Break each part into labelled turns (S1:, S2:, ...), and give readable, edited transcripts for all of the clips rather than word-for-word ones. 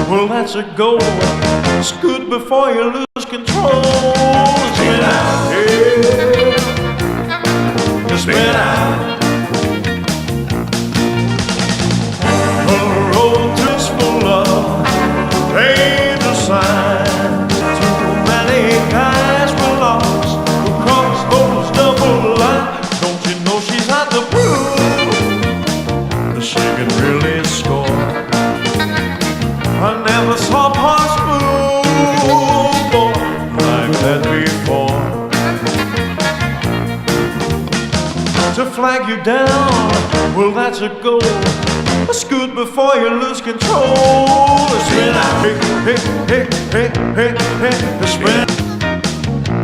S1: Well, that's a goal. Scoot before you lose control. Spin out, yeah. Spin out. The road to full of danger signs. Too many guys were lost who crossed those double lines. Don't you know she's had the proof that she can really score? I never saw Pa's move like that before. To flag you down, well that's a goal. Scoot before you lose control. Spin out, hey, hey, hey, hey, hey, hey, spin.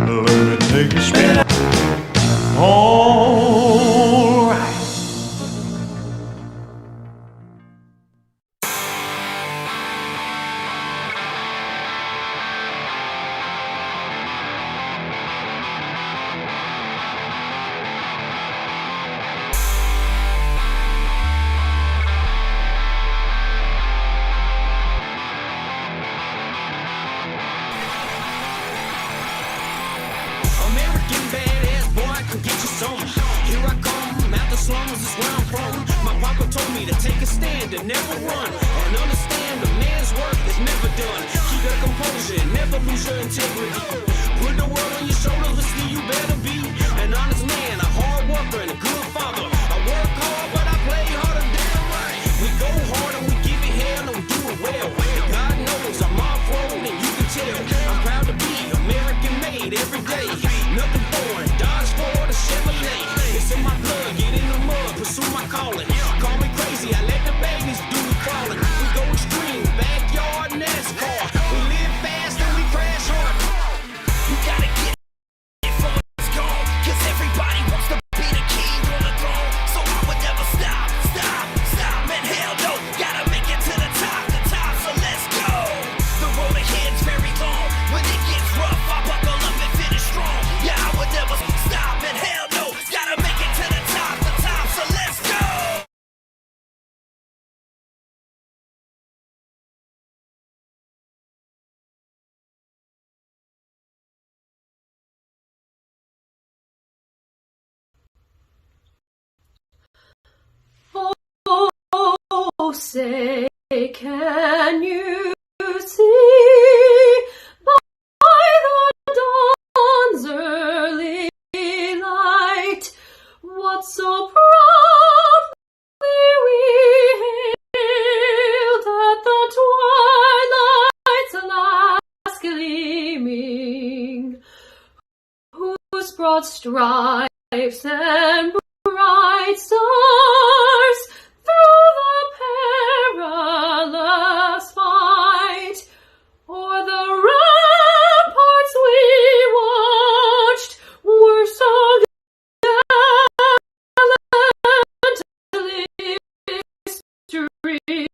S1: Let me take you spin. All right.
S2: American badass boy, I can get you some. Here I come, out the slums is where I'm from. My papa told me to take a stand and never run, and understand a man's work is never done. Keep your composure, never lose your integrity. Put the world on your shoulders, listen, you better be an honest man, a hard worker, and a good father. I work hard, but I play harder, damn right. We go hard and we give it hell and we do it well. And God knows I'm off-road and you can tell. I'm proud to be American made every day. Nothing foreign, Dodge Ford or Chevrolet. It's in my blood, get in the mud, pursue my calling. Call me crazy, I let the babies do the crawling. We go extreme, backyard NASCAR. We live fast and we crash hard. You gotta get it before it's gone, cause everybody wants to be the king on the throne. So I would never stop, and hell no, gotta make it to the top, so let's go. The road ahead's very long, when it gets rough, I buckle up and finish strong. Yeah, I would never stop, and hell no, gotta make it to the top, so let's go.
S3: Oh, say, can you see by the dawn's early light what so proudly we hailed at the twilight's last gleaming, whose broad stripes and bright stars through the perilous fight o'er the ramparts we watched were so gallantly streaming.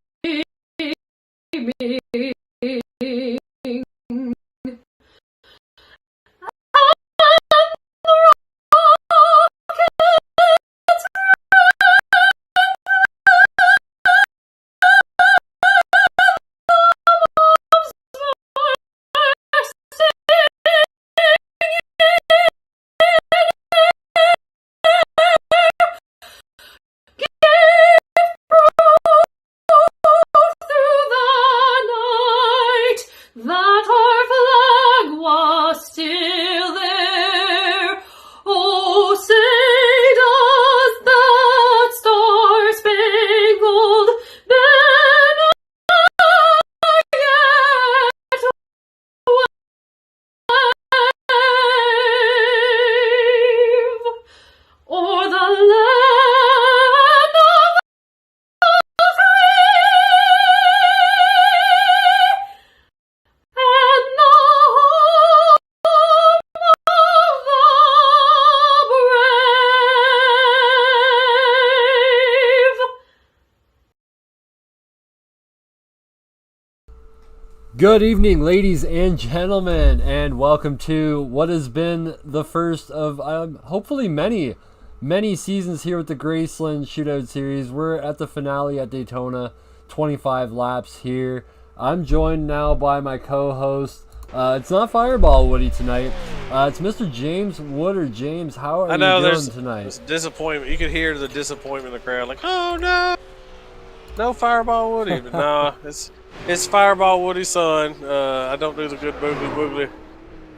S4: Good evening, ladies and gentlemen, and welcome to what has been the first of hopefully many seasons here with the gRaceland Shootout Series. We're at the finale at Daytona, 25 laps here. I'm joined now by my co-host. It's not Fireball Woody tonight. It's Mr. James Wood. James, how are you doing tonight?
S5: There's disappointment. You could hear the disappointment in the crowd, like, oh no, no Fireball Woody. But nah, it's Fireball Woody's son. I don't do the good boogly boogly.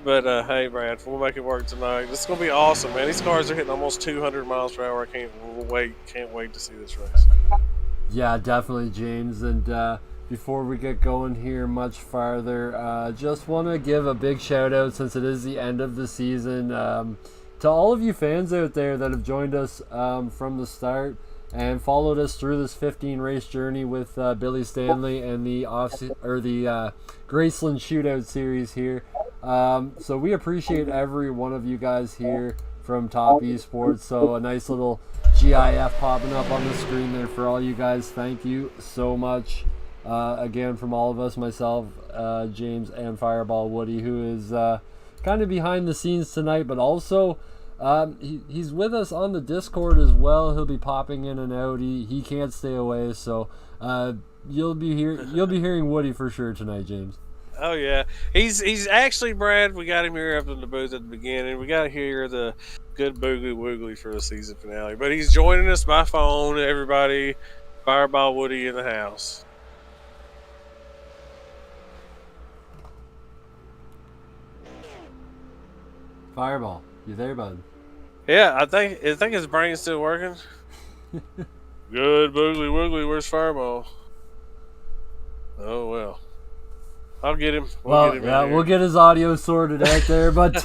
S5: But hey, Brad, we'll make it work tonight. This is gonna be awesome, man. These cars are hitting almost 200 miles per hour. I can't wait to see this race.
S4: Yeah, definitely, James. And before we get going here much farther, just want to give a big shout out, since it is the end of the season, to all of you fans out there that have joined us from the start and followed us through this 15 race journey with Billy Stanley and the gRaceland Shootout Series here. So we appreciate every one of you guys here from Top Esports. So a nice little GIF popping up on the screen there for all you guys. Thank you so much again from all of us, myself, James, and Fireball Woody, who is kind of behind the scenes tonight, but also he's with us on the Discord as well. He'll be popping in and out. He can't stay away, so you'll be hearing Woody for sure tonight, James.
S5: Oh yeah, he's actually, Brad. We got him here up in the booth at the beginning. We got to hear the good boogly woogly for the season finale, but he's joining us by phone. Everybody, Fireball Woody in the house.
S4: Fireball, you there, bud?
S5: Yeah, I think his brain's still working. Good boogly woogly. Where's Fireball? Oh well. I'll get him.
S4: We'll get his audio sorted out there. But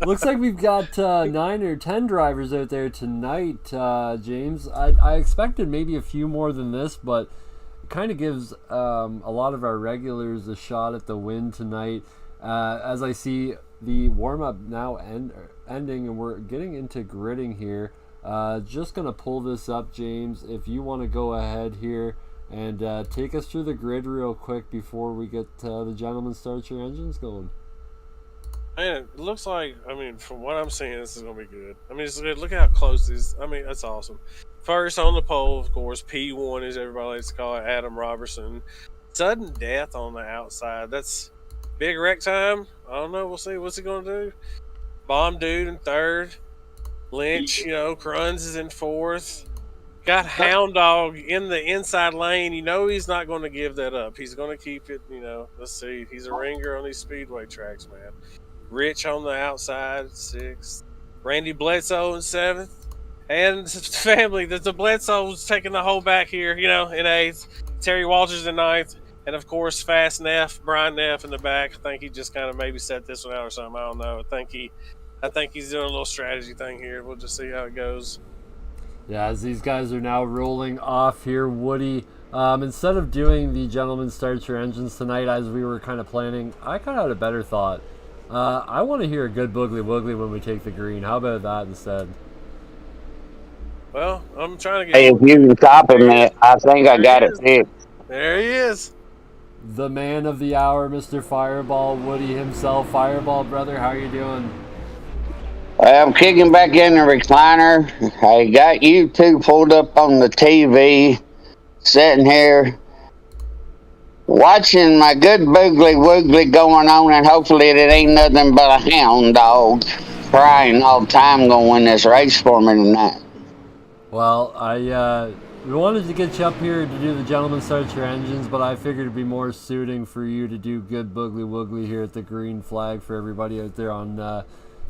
S4: looks like we've got 9 or 10 drivers out there tonight, James. I expected maybe a few more than this, but it kind of gives a lot of our regulars a shot at the win tonight. As I see the warm-up now ending, and we're getting into gridding here. Just going to pull this up, James, if you want to go ahead here and take us through the grid real quick before we get the gentlemen start your engines going.
S5: Man, it looks like, from what I'm seeing, this is going to be good. Look at how close this is. That's awesome. First on the pole, of course, P1, as everybody likes to call it, Adam Robertson. Sudden death on the outside. That's big wreck time. I don't know. We'll see. What's he going to do? Bomb dude in third. Lynch, Cruns is in fourth. Got Hound Dog in the inside lane. He's not going to give that up. He's going to keep it, Let's see. He's a ringer on these speedway tracks, man. Rich on the outside, 6th. Randy Bledsoe in 7th. And the family, the Bledsoe's taking the whole back here, in 8th. Terry Walters in 9th. And, of course, Fast Neff, Brian Neff in the back. I think he just kind of maybe set this one out or something. I don't know. I think he's doing a little strategy thing here. We'll just see how it goes.
S4: Yeah, as these guys are now rolling off here, Woody, instead of doing the gentlemen start your engines tonight as we were kind of planning, I kind of had a better thought. I want to hear a good boogly woogly when we take the green. How about that instead?
S5: Well, I'm trying to get...
S6: Hey, if you can stop him, man, I think I got it fixed.
S5: There he is.
S4: The man of the hour, Mr. Fireball, Woody himself. Fireball, brother, how are you doing?
S6: I'm kicking back in the recliner. I got you two pulled up on the TV, sitting here watching my good boogly woogly going on, and hopefully it ain't nothing but a hound dog crying all the time going to win this race for me tonight.
S4: Well, we wanted to get you up here to do the gentlemen start your engines, but I figured it'd be more suiting for you to do good boogly woogly here at the green flag for everybody out there on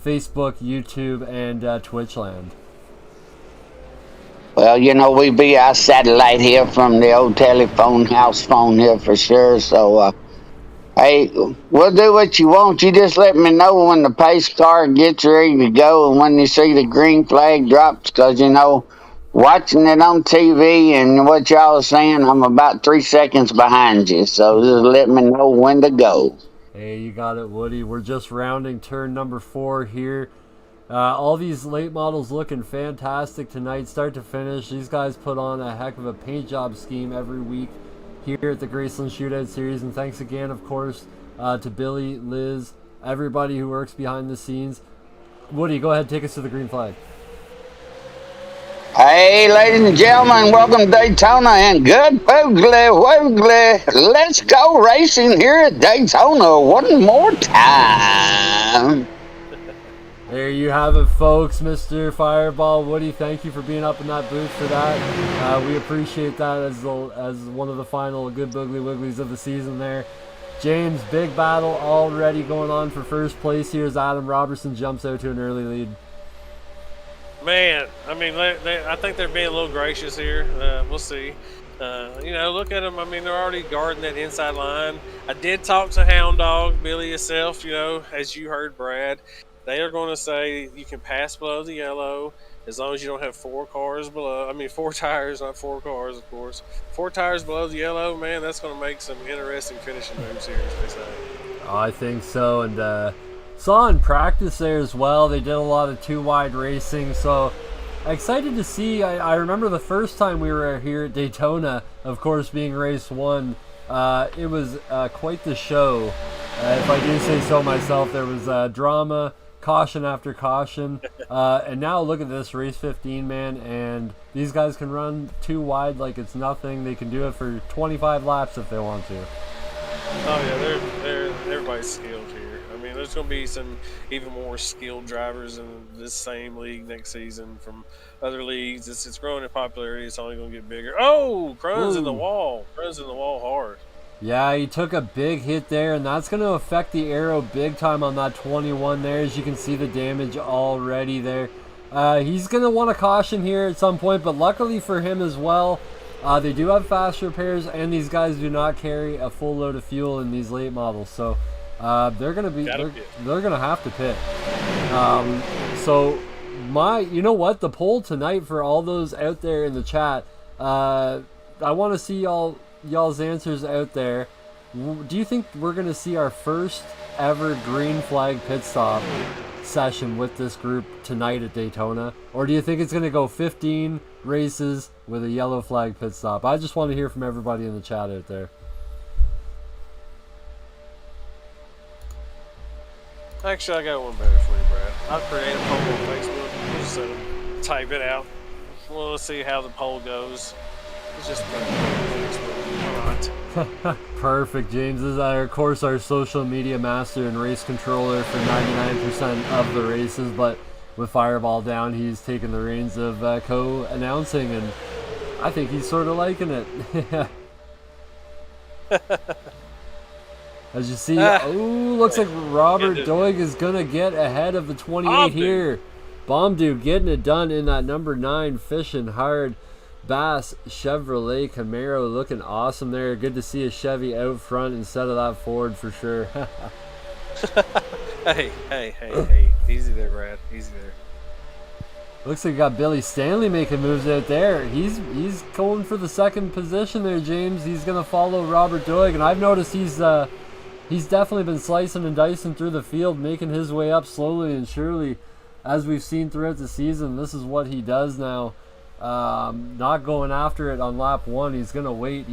S4: Facebook, YouTube, and Twitchland.
S6: Well, we be our satellite here from the old telephone house phone here for sure. So, hey, we'll do what you want. You just let me know when the pace car gets ready to go and when you see the green flag drops, because, watching it on TV and what y'all are saying, I'm about 3 seconds behind you. So just let me know when to go.
S4: Hey, you got it, Woody. We're just rounding turn number 4 here. All these late models looking fantastic tonight, start to finish. These guys put on a heck of a paint job scheme every week here at the Graceland Shootout Series. And thanks again, of course, to Billy, Liz, everybody who works behind the scenes. Woody, go ahead, take us to the green flag.
S6: Hey, ladies and gentlemen, welcome to Daytona and good woogly. Let's go racing here at Daytona one more time.
S4: There you have it, folks. Mr. Fireball, Woody, thank you for being up in that booth for that. We appreciate that as one of the final good boogly wigglies of the season there. James, big battle already going on for first place here as Adam Robertson jumps out to an early lead.
S5: Man, I mean, I think they're being a little gracious here. We'll see. Look at them. I mean, they're already guarding that inside line. I did talk to Hound Dog, Billy himself, as you heard Brad. They are going to say you can pass below the yellow as long as you don't have 4 cars below. I mean, 4 tires, not 4 cars, of course. 4 tires below the yellow, man, that's going to make some interesting finishing moves here, as they say.
S4: Oh, I think so. And saw in practice there as well. They did a lot of 2-wide racing. So excited to see. I remember the first time we were here at Daytona, of course, being race 1. It was quite the show. If I do say so myself, there was drama, caution after caution, and now look at this, race 15, man, and these guys can run 2 wide like it's nothing. They can do it for 25 laps if they want to.
S5: Oh yeah, everybody's skilled here. I mean, there's going to be some even more skilled drivers in this same league next season from other leagues. It's growing in popularity. It's only going to get bigger. Oh, Crunn's in the wall. Crunn's in the wall hard.
S4: Yeah, he took a big hit there, and that's going to affect the aero big time on that 21 there. As you can see the damage already there. He's going to want a caution here at some point, but luckily for him as well, they do have fast repairs, and these guys do not carry a full load of fuel in these late models. So they're going to have to pit. You know what? The poll tonight for all those out there in the chat, I want to see y'all's answers out there. Do you think we're going to see our first ever green flag pit stop session with this group tonight at Daytona? Or do you think it's going to go 15 races with a yellow flag pit stop? I just want to hear from everybody in the chat out there.
S5: Actually, I got one better for you, Brad. I'll create a poll on Facebook. We'll just type it out. Well, let's see how the poll goes. It's just put it on Facebook.
S4: Perfect. James is, of course, our social media master and race controller for 99% of the races, but with Fireball down, he's taken the reins of co-announcing, and I think he's sort of liking it. As you see, looks like Robert Doig is going to get ahead of the 28 here. Bomb-Dude getting it done in that number 9, fishing hard. Bass Chevrolet Camaro looking awesome there. Good to see a Chevy out front instead of that Ford for sure.
S5: Hey. Easy there, Brad. Easy there.
S4: Looks like you got Billy Stanley making moves out there. He's going for the 2nd position there, James. He's going to follow Robert Doig, and I've noticed he's definitely been slicing and dicing through the field, making his way up slowly and surely. As we've seen throughout the season, this is what he does now. Not going after it on lap 1. He's gonna wait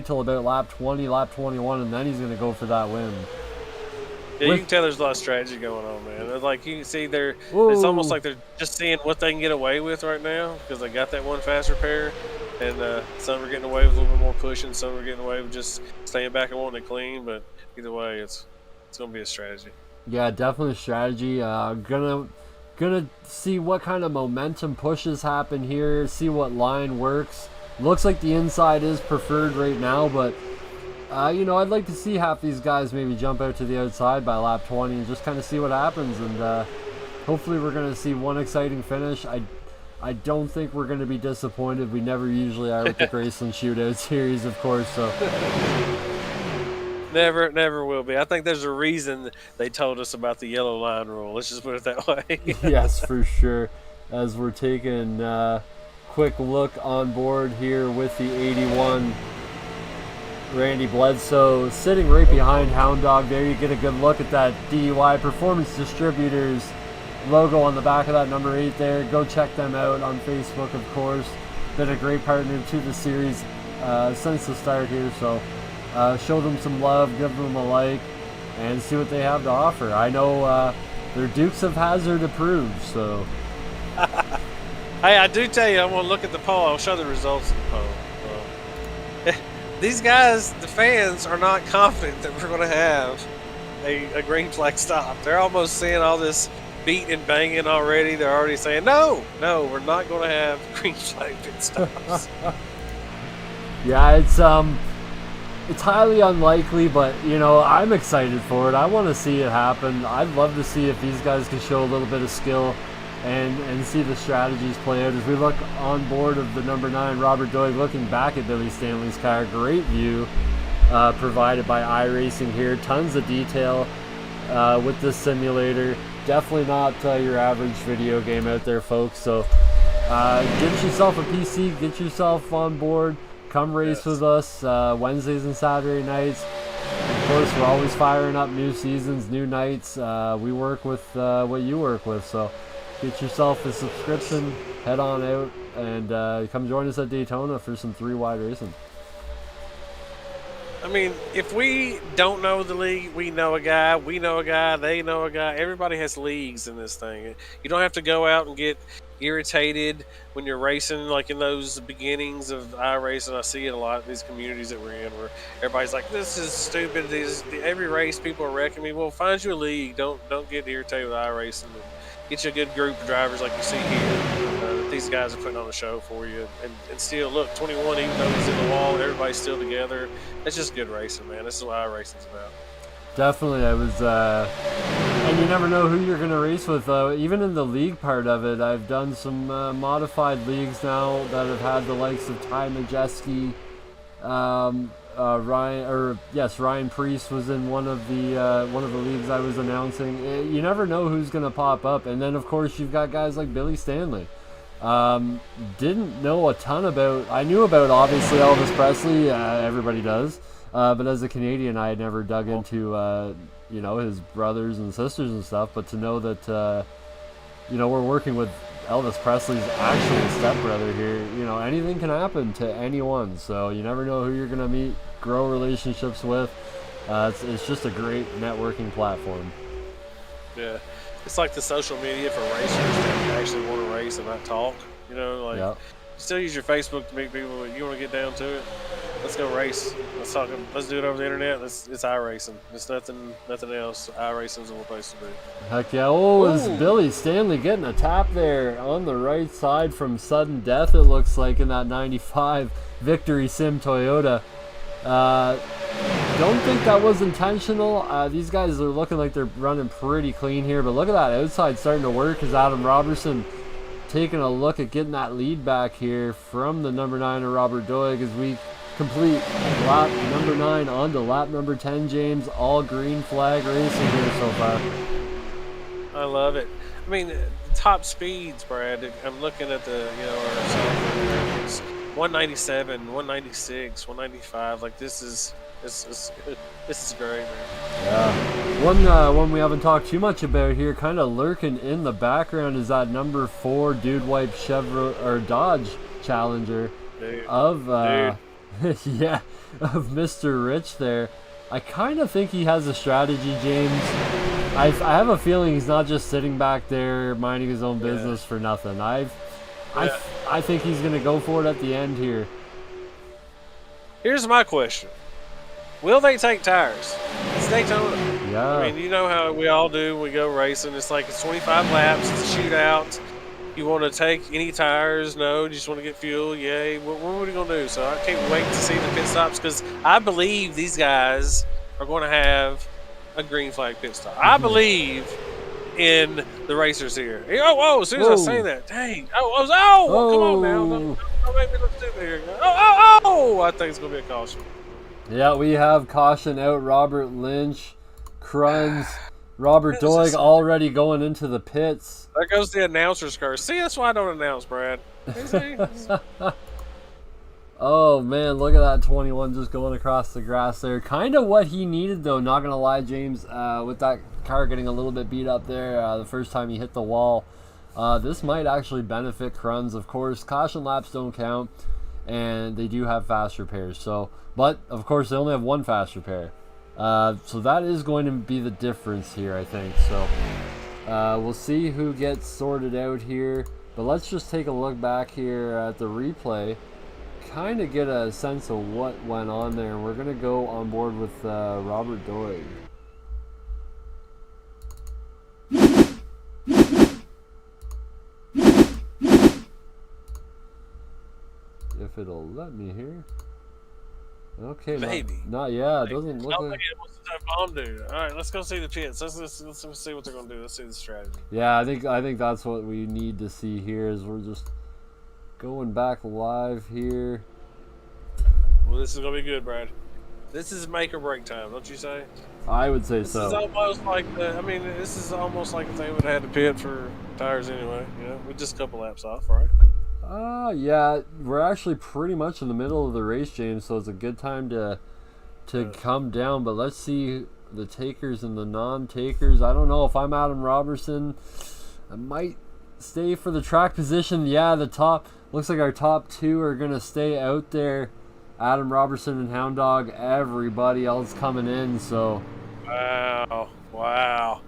S4: till about lap 20, lap 21, and then he's gonna go for that win.
S5: Yeah, you can tell there's a lot of strategy going on, man. It's like you can see it's almost like they're just seeing what they can get away with right now because they got that one fast repair, and some are getting away with a little bit more pushing, some are getting away with just staying back and wanting to clean. But either way, it's gonna be a strategy.
S4: Yeah, definitely a strategy. Gonna see what kind of momentum pushes happen here, see what line works. Looks like the inside is preferred right now, but I'd like to see half these guys maybe jump out to the outside by lap 20 and just kind of see what happens, and hopefully we're gonna see one exciting finish. I don't think we're gonna be disappointed. We never usually are with the Graceland Shootout series, of course, so
S5: Never will be. I think there's a reason they told us about the yellow line rule. Let's just put it that way.
S4: Yes, for sure. As we're taking a quick look on board here with the 81, Randy Bledsoe sitting right behind Hound Dog there. You get a good look at that DUI Performance Distributors logo on the back of that number 8 there. Go check them out on Facebook, of course. Been a great partner to the series since the start here. So show them some love, give them a like, and see what they have to offer. I know they're Dukes of Hazzard approved, so.
S5: Hey, I do tell you, I'm going to look at the poll. I'll show the results of the poll. These guys, the fans, are not confident that we're going to have a green flag stop. They're almost saying all this beat and banging already. They're already saying, no, we're not going to have green flag pit stops.
S4: Yeah, it's highly unlikely, but you know, I'm excited for it. I want to see it happen. I'd love to see if these guys can show a little bit of skill and see the strategies play out. As we look on board of the number 9, Robert Doig, looking back at Billy Stanley's car. Great view provided by iRacing here. Tons of detail with this simulator. Definitely not your average video game out there, folks. So get yourself a PC, get yourself on board. Come race with us Wednesdays and Saturday nights. Of course, we're always firing up new seasons, new nights. We work with what you work with, so get yourself a subscription, head on out, and come join us at Daytona for some 3-wide racing.
S5: I mean, if we don't know the league, we know a guy, they know a guy. Everybody has leagues in this thing. You don't have to go out and get irritated when you're racing, like in those beginnings of iRacing. I see it a lot in these communities that we're in, where everybody's like, "This is stupid. Every race, people are wrecking me." Well, find you a league. Don't get irritated with iRacing. Get you a good group of drivers like you see here. These guys are putting on a show for you, and still look, 21, even though he's in the wall, everybody's still together. It's just good racing, man. This is what iRacing's about.
S4: Definitely, I was, and you never know who you're going to race with. Even in the league part of it, I've done some modified leagues now that have had the likes of Ty Majeski, Ryan Priest was in one of the leagues I was announcing. You never know who's going to pop up, and then of course you've got guys like Billy Stanley. Didn't know a ton about. I knew about obviously Elvis Presley. Everybody does. But as a Canadian, I had never dug into, his brothers and sisters and stuff. But to know that, we're working with Elvis Presley's actual stepbrother here, anything can happen to anyone. So you never know who you're going to meet, grow relationships with. It's just a great networking platform.
S5: Yeah. It's like the social media for racers that actually want to race and not talk. Yep. Still use your Facebook to meet people. You want to get down to it? Let's go race. Let's do it over the internet. It's iRacing. It's nothing else. iRacing's the place to be.
S4: Heck yeah. Is Billy Stanley getting a tap there on the right side from sudden death, it looks like, in that 95 Victory Sim Toyota. Don't think that was intentional. These guys are looking like they're running pretty clean here, but look at that outside starting to work as Adam Robertson taking a look at getting that lead back here from the number 9 of Robert Doig as we complete lap number 9 on to lap number 10, James. All green flag racing here so far.
S5: I love it. I mean, the top speeds, Brad. I'm looking at the, it's 197, 196, 195. Like this is great, man.
S4: Yeah. One we haven't talked too much about here, kind of lurking in the background, is that number 4 Dude Wipe Dodge Challenger of Mr. Rich there. I kind of think he has a strategy, James. I have a feeling he's not just sitting back there minding his own business for nothing. I think he's going to go for it at the end here.
S5: Here's my question. Will they take tires? It's Daytona.
S4: Yeah.
S5: I mean, you know how we all do. We go racing. It's 25 laps. It's a shootout. You want to take any tires? No. You just want to get fuel? Yay. What are we going to do? So I can't wait to see the pit stops because I believe these guys are going to have a green flag pit stop. I believe in the racers here. Whoa, as soon as I say that, dang. Come on now. Don't make me look stupid here. I think it's going to be a caution.
S4: Yeah, we have caution out. Robert Lynch, Kruns, Robert Doig already going into the pits.
S5: There goes the announcer's curse. See, that's why I don't announce, Brad.
S4: Oh, man, look at that 21 just going across the grass there. Kind of what he needed, though, not going to lie, James, with that car getting a little bit beat up there the first time he hit the wall. This might actually benefit Kruns, of course. Caution laps don't count. and they do have fast repairs. So, but of course they only have one fast repair. So that is going to be the difference here, I think. So we'll see who gets sorted out here. But let's just take a look back here at the replay, kind of get a sense of what went on there. We're going to go on board with Robert Doig. If it'll let me here. Okay,
S5: Maybe.
S4: Not yeah, it doesn't look like.
S5: What's that bomb do? All right, let's go see the pits. Let's see what they're gonna do. Let's see the strategy.
S4: Yeah, I think that's what we need to see here. Is we're just going back live here.
S5: Well, this is gonna be good, Brad. This is make or break time, don't you say?
S4: I would say
S5: This
S4: so.
S5: is almost like this is almost like if they would have had to pit for tires anyway. You know, with just a couple laps off, right?
S4: Yeah, we're actually pretty much in the middle of the race, James, so it's a good time to come down. But let's see the takers and the non-takers. I don't know if I'm Adam Robertson. I might stay for the track position. Yeah, the top looks like our top two are gonna stay out there. Adam Robertson and Hound Dog. Everybody else coming in. So.
S5: Wow.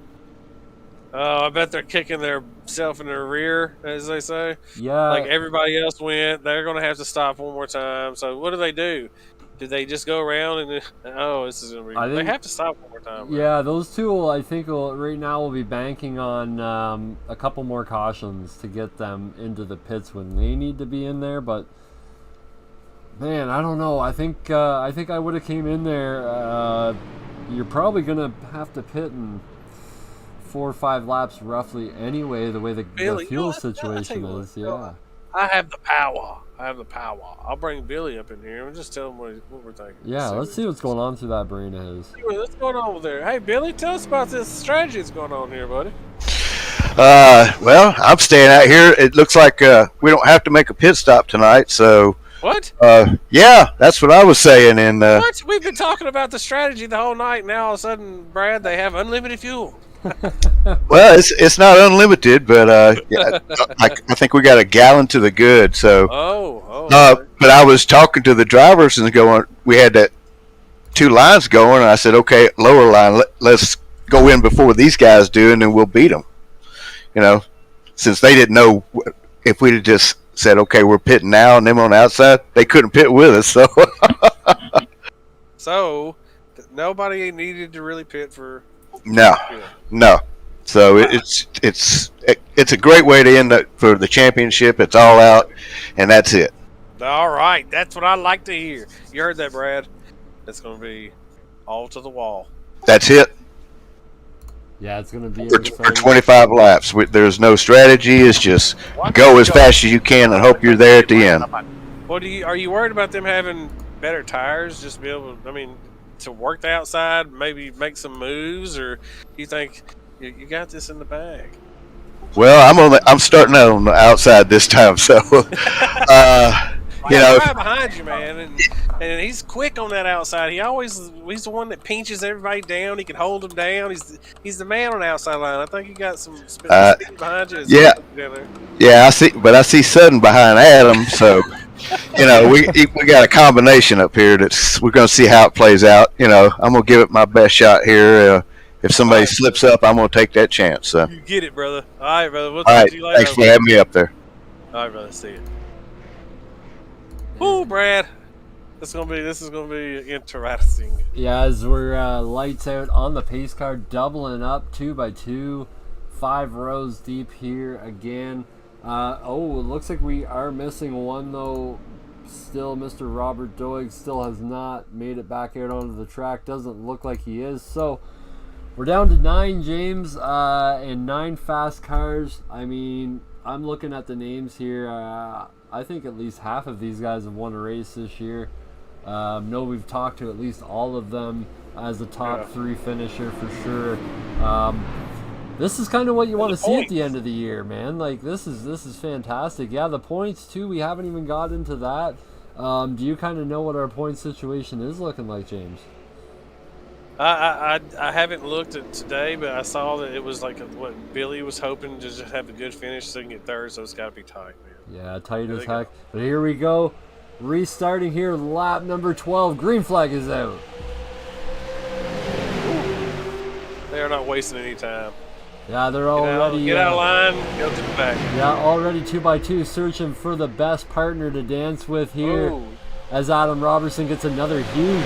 S5: Oh, I bet they're kicking their self in their rear, as they say.
S4: Yeah.
S5: Like everybody else went, they're going to have to stop one more time. So what do? Do they just go around and this is going to be? They have to stop one more time. Right?
S4: Yeah, those two will, I think, right now will be banking on a couple more cautions to get them into the pits when they need to be in there. But man, I don't know. I think I would have came in there. You're probably gonna have to pit in 4 or 5 laps roughly anyway, the way the fuel situation is. Yeah.
S5: I have the power. I'll bring Billy up in here and just tell him what we're thinking.
S4: Yeah, let's see what's going on through that brain of his.
S5: What's going on over there? Hey, Billy, tell us about this strategy that's going on here, buddy.
S7: Well, I'm staying out here. It looks like we don't have to make a pit stop tonight, so.
S5: What?
S7: Yeah, that's what I was saying. And
S5: what? We've been talking about the strategy the whole night. Now all of a sudden, Brad, they have unlimited fuel.
S7: Well, it's not unlimited, but yeah, I think we got a gallon to the good. So. But I was talking to the drivers and going. We had that 2 lines going, and I said, okay, lower line, let's go in before these guys do, and then we'll beat them. You know, since they didn't know if we'd have just said, okay, we're pitting now and them on the outside, they couldn't pit with us. So,
S5: so nobody needed to really pit for.
S7: No. So it's a great way to end up for the championship. It's all out, and that's it.
S5: All right, that's what I like to hear. You heard that, Brad? It's going to be all to the wall.
S7: That's it.
S4: Yeah, it's going to be
S7: for 25 laps. There's no strategy. It's just go as fast as you can and hope you're there at the end.
S5: What are you worried about them having better tires? Just be able, to work the outside, maybe make some moves, or you think you got this in the bag?
S7: Well, I'm starting out on the outside this time, so
S5: right behind you, man, and he's quick on that outside. He's the one that pinches everybody down. He can hold them down. He's the man on the outside line. I think you got some speed behind you.
S7: Yeah, I see Sutton behind Adam, so we got a combination up here. We're going to see how it plays out. I'm going to give it my best shot here. If somebody slips up, I'm going to take that chance. So.
S5: You get it, brother. All right, brother. We'll
S7: all right,
S5: see you later.
S7: thanks for having me up there.
S5: All right, brother. See you. Ooh, Brad. This is gonna be interesting.
S4: Yeah, as we're lights out on the pace car, doubling up 2 by 2, 5 rows deep here again. It looks like we are missing one though. Still, Mr. Robert Doig still has not made it back out onto the track. Doesn't look like he is. So we're down to 9, James, and 9 fast cars. I'm looking at the names here. I think at least half of these guys have won a race this year. We've talked to at least all of them as a top 3 finisher for sure. This is kind of what you want to see at the end of the year, man. Like this is fantastic. Yeah, the points too. We haven't even got into that. Do you kind of know what our point situation is looking like, James?
S5: I haven't looked at today, but I saw that it was like what Billy was hoping to just have a good finish so he can get third. So it's got to be tight, man.
S4: Yeah, tight as heck. But here we go. Restarting here, lap number 12. Green flag is out.
S5: They are not wasting any time.
S4: Yeah, they're already...
S5: Get out of line, go to the back.
S4: Yeah, already 2x2 searching for the best partner to dance with here.
S5: Oh.
S4: As Adam Robertson gets another huge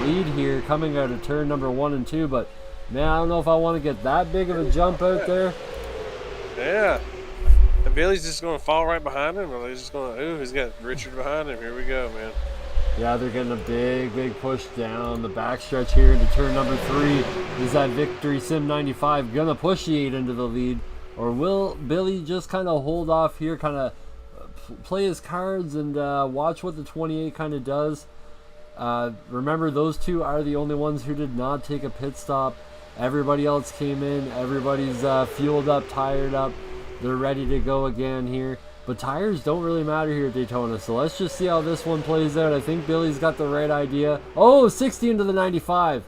S4: lead here coming out of turn number 1 and 2. But, man, I don't know if I want to get that big of a jump out there.
S5: Yeah. And Billy's just going to fall right behind him? Or he's just going to... Ooh, he's got Richard behind him. Here we go, man.
S4: Yeah, they're getting a big push down the backstretch here into turn number 3. Is that Victory Sim 95 going to push the 8 into the lead? Or will Billy just kind of hold off here, kind of play his cards and watch what the 28 kind of does? Remember, those two are the only ones who did not take a pit stop. Everybody else came in. Everybody's fueled up, tired up. They're ready to go again here. But tires don't really matter here at Daytona, so let's just see how this one plays out. I think Billy's got the right idea. Oh, 60 into the 95.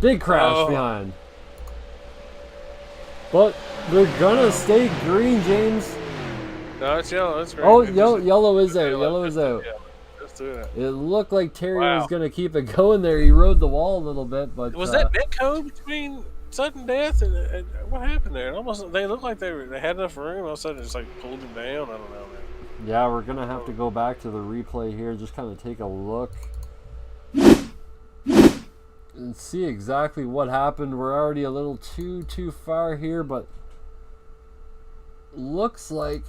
S4: Big crash behind. But they're gonna stay green, James.
S5: No, it's yellow. That's great.
S4: Oh, yellow is out. Yellow is out.
S5: Yeah, let's do that.
S4: It looked like Terry was gonna keep it going there. He rode the wall a little bit, but
S5: was that net code between sudden death and what happened there? It almost they looked like they had enough room. All of a sudden, it just like pulled them down. I don't know, man.
S4: Yeah, we're gonna have to go back to the replay here. Just kind of take a look and see exactly what happened. We're already a little too far here, but looks like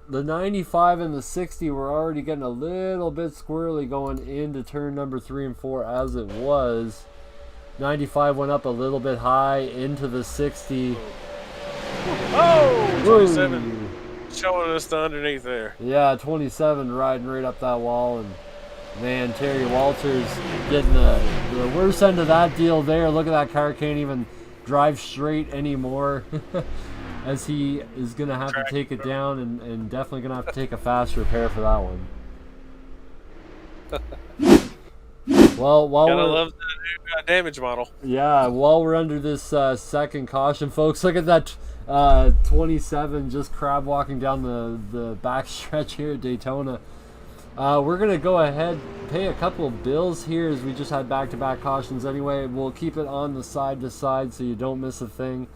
S4: the 95 and the 60 were already getting a little bit squirrely going into turn number 3 and 4 as it was. 95 went up a little bit high into the 60.
S5: Oh, 27
S4: Woo.
S5: showing us the underneath there.
S4: Yeah, 27 riding right up that wall, and man, Terry Walters getting the worst end of that deal there. Look at that car, can't even drive straight anymore. As he is going to have to take it down and definitely going to have to take a fast repair for that one. Well, while
S5: Gotta
S4: we're...
S5: love the new damage model.
S4: Yeah, while we're under this second caution, folks, look at that 27 just crab walking down the back stretch here at Daytona. We're going to go ahead, pay a couple of bills here as we just had back-to-back cautions anyway. We'll keep it on the side-to-side so you don't miss a thing.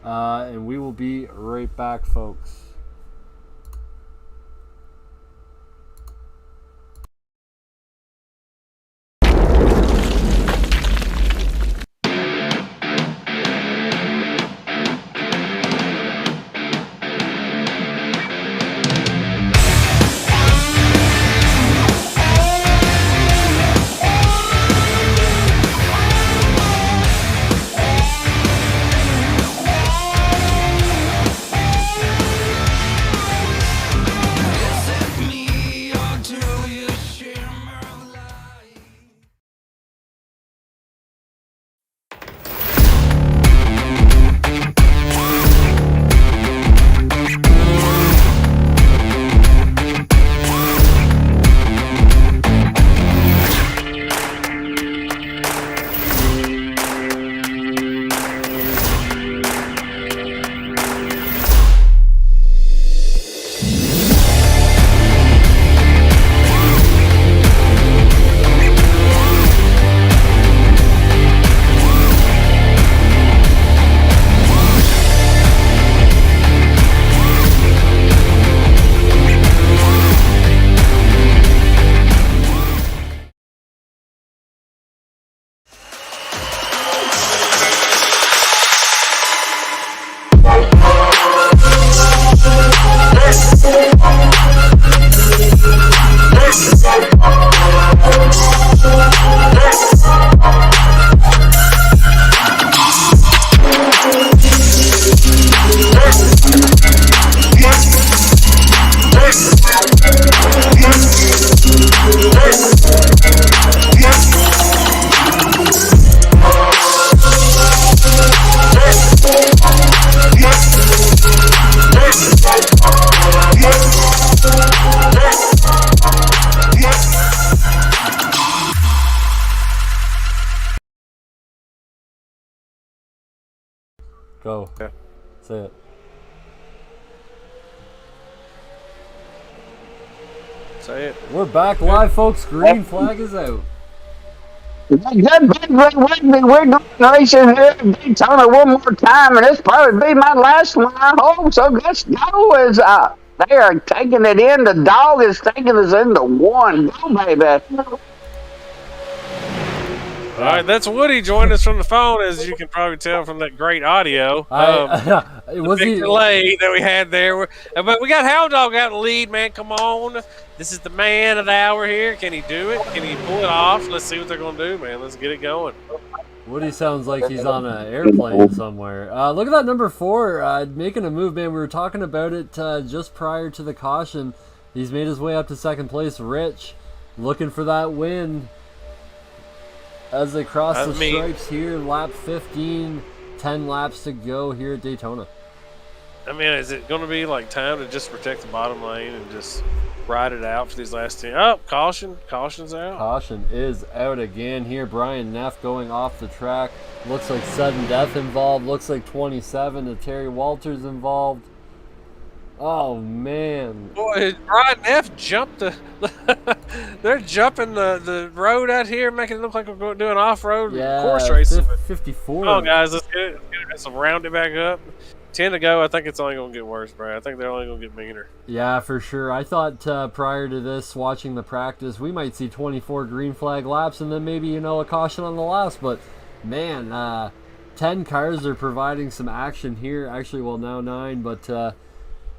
S4: And we will be right back, folks. Go.
S5: Yeah.
S4: Say it.
S5: Say it.
S4: We're back live, folks. Green flag is out.
S6: Good big red rugby. We're going racing here in Daytona one more time, and this probably be my last one, I hope. So let's go. As they are taking it in. The dog is taking us into one. Go, baby.
S5: All right, that's Woody joining us from the phone, as you can probably tell from that great audio.
S4: It was
S5: the big delay that we had there. But we got Hound Dog out in the lead, man. Come on. This is the man of the hour here. Can he do it? Can he pull it off? Let's see what they're going to do, man. Let's get it going.
S4: Woody sounds like he's on an airplane somewhere. Look at that number 4 making a move, man. We were talking about it just prior to the caution. He's made his way up to second place. Rich looking for that win. As they cross the stripes here, lap 15, 10 laps to go here at Daytona.
S5: I mean, is it going to be like time to just protect the bottom lane and just ride it out for these last 10? Oh, caution. Caution's out.
S4: Caution is out again here. Brian Neff going off the track. Looks like sudden death involved. Looks like 27 to Terry Walters involved. Oh, man.
S5: Boy, Brian Neff jumped they're jumping the road out here, making it look like we're doing off-road course racing.
S4: 54.
S5: Oh, guys, let's get it. Let's round it back up. 10 to go. I think it's only going to get worse, Brad. I think they're only going to get meaner.
S4: Yeah, for sure. I thought prior to this, watching the practice, we might see 24 green flag laps and then maybe, a caution on the last. But, man, 10 cars are providing some action here. Actually, well, now 9, but...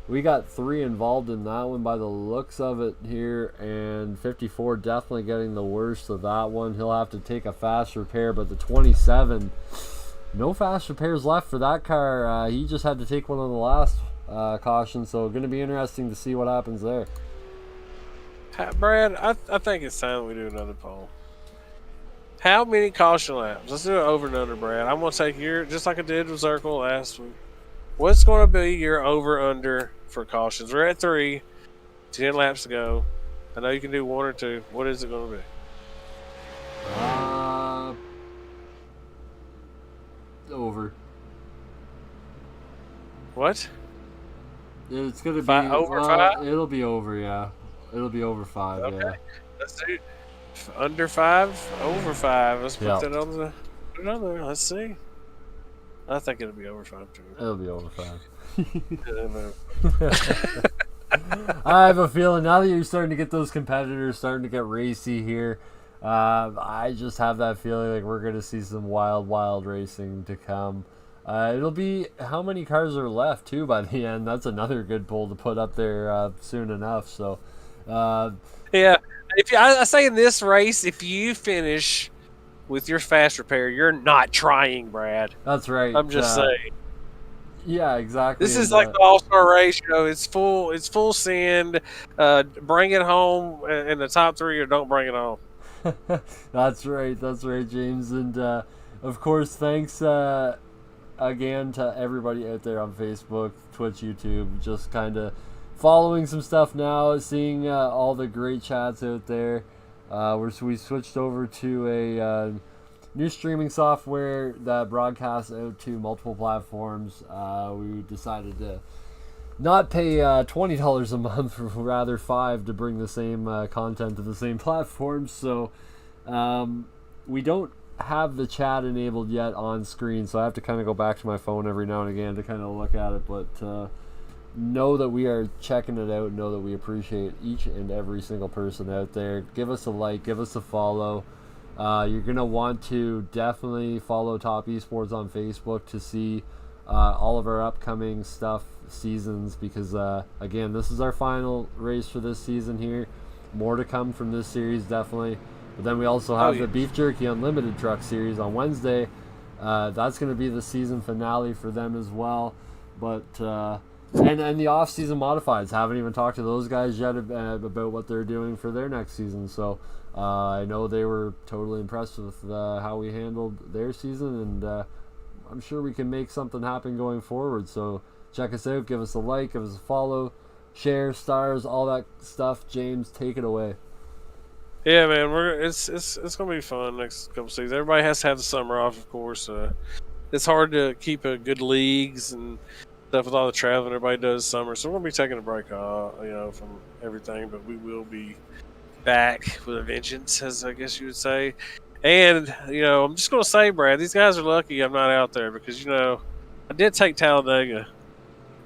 S4: we got 3 involved in that one by the looks of it here, and 54 definitely getting the worst of that one. He'll have to take a fast repair, but the 27, no fast repairs left for that car. He just had to take one on the last caution, so going to be interesting to see what happens there.
S5: Brad, I think it's time we do another poll. How many caution laps? Let's do it over and under, Brad. I'm going to take your, just like I did with Circle last week. What's going to be your over-under for cautions? We're at 3, 10 laps to go. I know you can do 1 or 2. What is it going to be?
S4: Over.
S5: What?
S4: It's going to be...
S5: over 5?
S4: It'll be over, yeah. It'll be over 5,
S5: okay.
S4: Yeah.
S5: Let's do under 5, over 5. Let's put that on the... Put it on there. Let's see. I think it'll be over 5 too.
S4: It'll be over 5. I have a feeling now that you're starting to get those competitors starting to get racy here. I just have that feeling like we're going to see some wild racing to come. It'll be how many cars are left too by the end. That's another good poll to put up there soon enough. So,
S5: yeah, I say in this race, if you finish with your fast repair, you're not trying, Brad.
S4: That's right.
S5: I'm just saying.
S4: Yeah, exactly.
S5: This is like the All-Star race, It's full send. Bring it home in the top 3, or don't bring it home.
S4: That's right, James. And of course, thanks again to everybody out there on Facebook, Twitch, YouTube, just kind of following some stuff now, seeing all the great chats out there. We switched over to a new streaming software that broadcasts out to multiple platforms. We decided to not pay $20 a month, rather $5 to bring the same content to the same platforms. So we don't have the chat enabled yet on screen, so I have to kind of go back to my phone every now and again to kind of look at it. But know that we are checking it out. Know that we appreciate each and every single person out there. Give us a like, give us a follow. You're going to want to definitely follow Top Esports on Facebook to see all of our upcoming seasons, because again, this is our final race for this season here. More to come from this series, definitely. But then we also have the Beef Jerky Unlimited Truck Series on Wednesday. That's going to be the season finale for them as well. But and the off-season modifieds, haven't even talked to those guys yet about what they're doing for their next season. So I know they were totally impressed with how we handled their season, and I'm sure we can make something happen going forward. So check us out, give us a like, give us a follow, share, stars, all that stuff. James, take it away.
S5: Yeah, man, it's gonna be fun next couple seasons. Everybody has to have the summer off, of course. It's hard to keep a good leagues and stuff with all the traveling everybody does summer. So we're gonna be taking a break, from everything, but we will be back with a vengeance, as I guess you would say. And I'm just gonna say, Brad, these guys are lucky I'm not out there because I did take Talladega.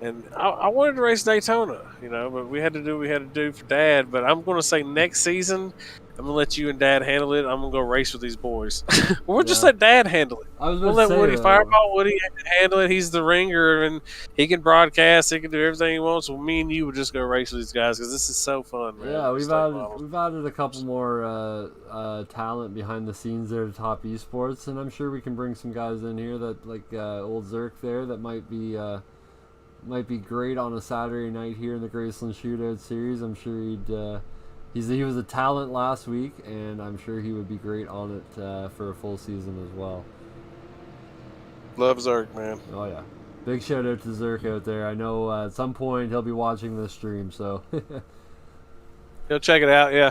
S5: And I wanted to race Daytona, but we had to do what we had to do for Dad. But I'm going to say next season, I'm going to let you and Dad handle it. I'm going to go race with these boys. We'll just let Dad handle it.
S4: We'll
S5: let Woody Fireball Woody handle it. He's the ringer, and he can broadcast. He can do everything he wants. Well, me and you would just go race with these guys because this is so fun, man.
S4: Yeah, we've added a couple more talent behind the scenes there to Top Esports, and I'm sure we can bring some guys in here that like old Zerk there that might be great on a Saturday night here in the GRaceland Shootout series. I'm sure he was a talent last week, and I'm sure he would be great on it for a full season as well.
S5: Love Zerk, man.
S4: Oh yeah, big shout out to Zerk out there. I know at some point he'll be watching this stream, so
S5: he'll check it out. Yeah,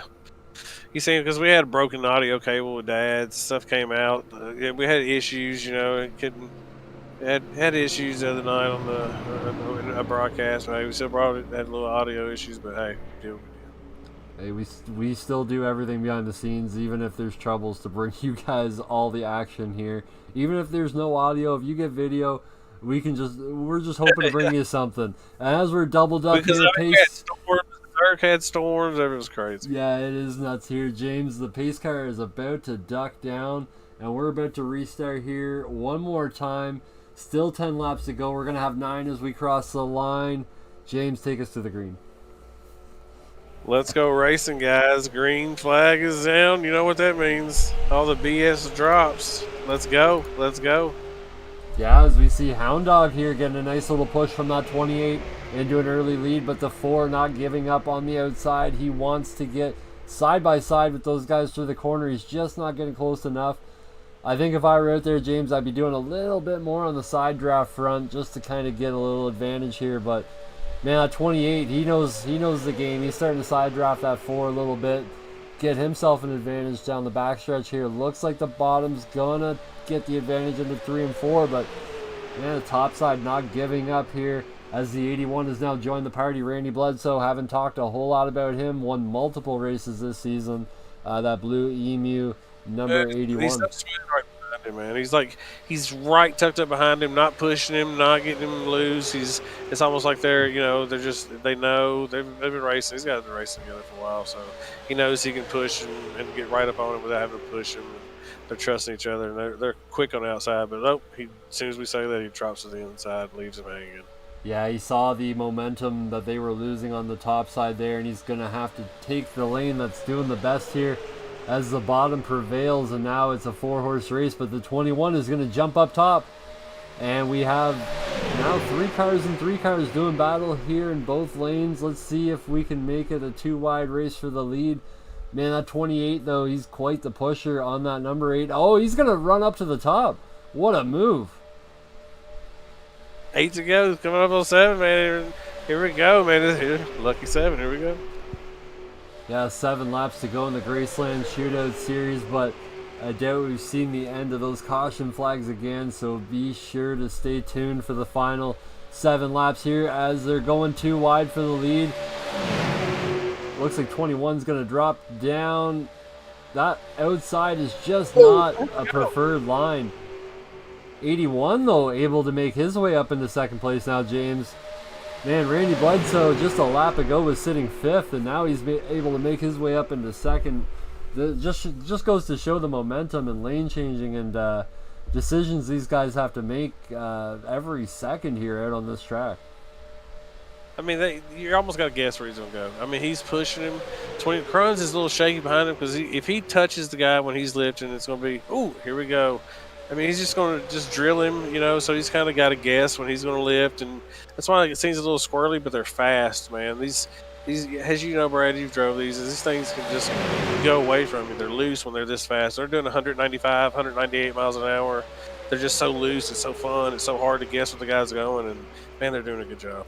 S5: you see, because we had a broken audio cable with Dad. Stuff came out. We had issues. It couldn't. Had issues the other night on the broadcast. Hey, we still had little audio issues, but hey, deal.
S4: Hey, we still do everything behind the scenes, even if there's troubles, to bring you guys all the action here. Even if there's no audio, if you get video, we're just hoping to bring you something. And as we're doubled up here,
S5: Zerk had storms. It was crazy.
S4: Yeah, it is nuts here, James. The pace car is about to duck down, and we're about to restart here one more time. Still 10 laps to go. We're going to have 9 as we cross the line. James, take us to the green.
S5: Let's go racing, guys. Green flag is down. You know what that means. All the BS drops. Let's go. Let's go.
S4: Yeah, as we see Hound Dog here getting a nice little push from that 28 into an early lead, but the 4 not giving up on the outside. He wants to get side by side with those guys through the corner. He's just not getting close enough. I think if I were out there, James, I'd be doing a little bit more on the side draft front just to kind of get a little advantage here. But man, at 28, he knows the game. He's starting to side draft that 4 a little bit, get himself an advantage down the backstretch here. Looks like the bottom's gonna get the advantage into 3 and 4, but man, the top side not giving up here as the 81 has now joined the party. Randy Bledsoe, haven't talked a whole lot about him, won multiple races this season. That blue emu. Number 81.
S5: He's right behind him, man. He's right tucked up behind him, not pushing him, not getting him loose. It's almost like they know they've been racing. These guys have been racing together for a while, so he knows he can push and get right up on him without having to push him. They're trusting each other, and they're quick on the outside. But as soon as we say that, he drops to the inside, leaves him hanging.
S4: Yeah, he saw the momentum that they were losing on the top side there, and he's gonna have to take the lane that's doing the best here as the bottom prevails, and now it's a 4-horse race, but the 21 is going to jump up top, and we have now 3 cars and 3 cars doing battle here in both lanes. Let's see if we can make it a 2-wide race for the lead. Man, that 28 though, he's quite the pusher on that number 8. Oh, he's going to run up to the top. What a move.
S5: 8 to go, coming up on 7, man. Here we go, man. Lucky 7, here we go.
S4: Yeah, 7 laps to go in the GRaceland Shootout series, but I doubt we've seen the end of those caution flags again, so be sure to stay tuned for the final 7 laps here as they're going too wide for the lead. Looks like 21's going to drop down. That outside is just not a preferred line. 81, though, able to make his way up into second place now, James. Man, Randy Bledsoe just a lap ago was sitting 5th, and now he's able to make his way up into second. Just goes to show the momentum and lane changing and decisions these guys have to make every second here out on this track.
S5: I mean, you almost got to guess where he's going to go. I mean, he's pushing him. Cruns is a little shaky behind him because if he touches the guy when he's lifting, it's going to be, ooh, here we go. I mean, he's just going to just drill him, so he's kind of got to guess when he's going to lift. And that's why it seems a little squirrely, but they're fast, man. These, as you know, Brad, you've drove these things can just go away from you. They're loose when they're this fast. They're doing 195, 198 miles an hour. They're just so loose. It's so fun. It's so hard to guess where the guy's going. And, man, they're doing a good job.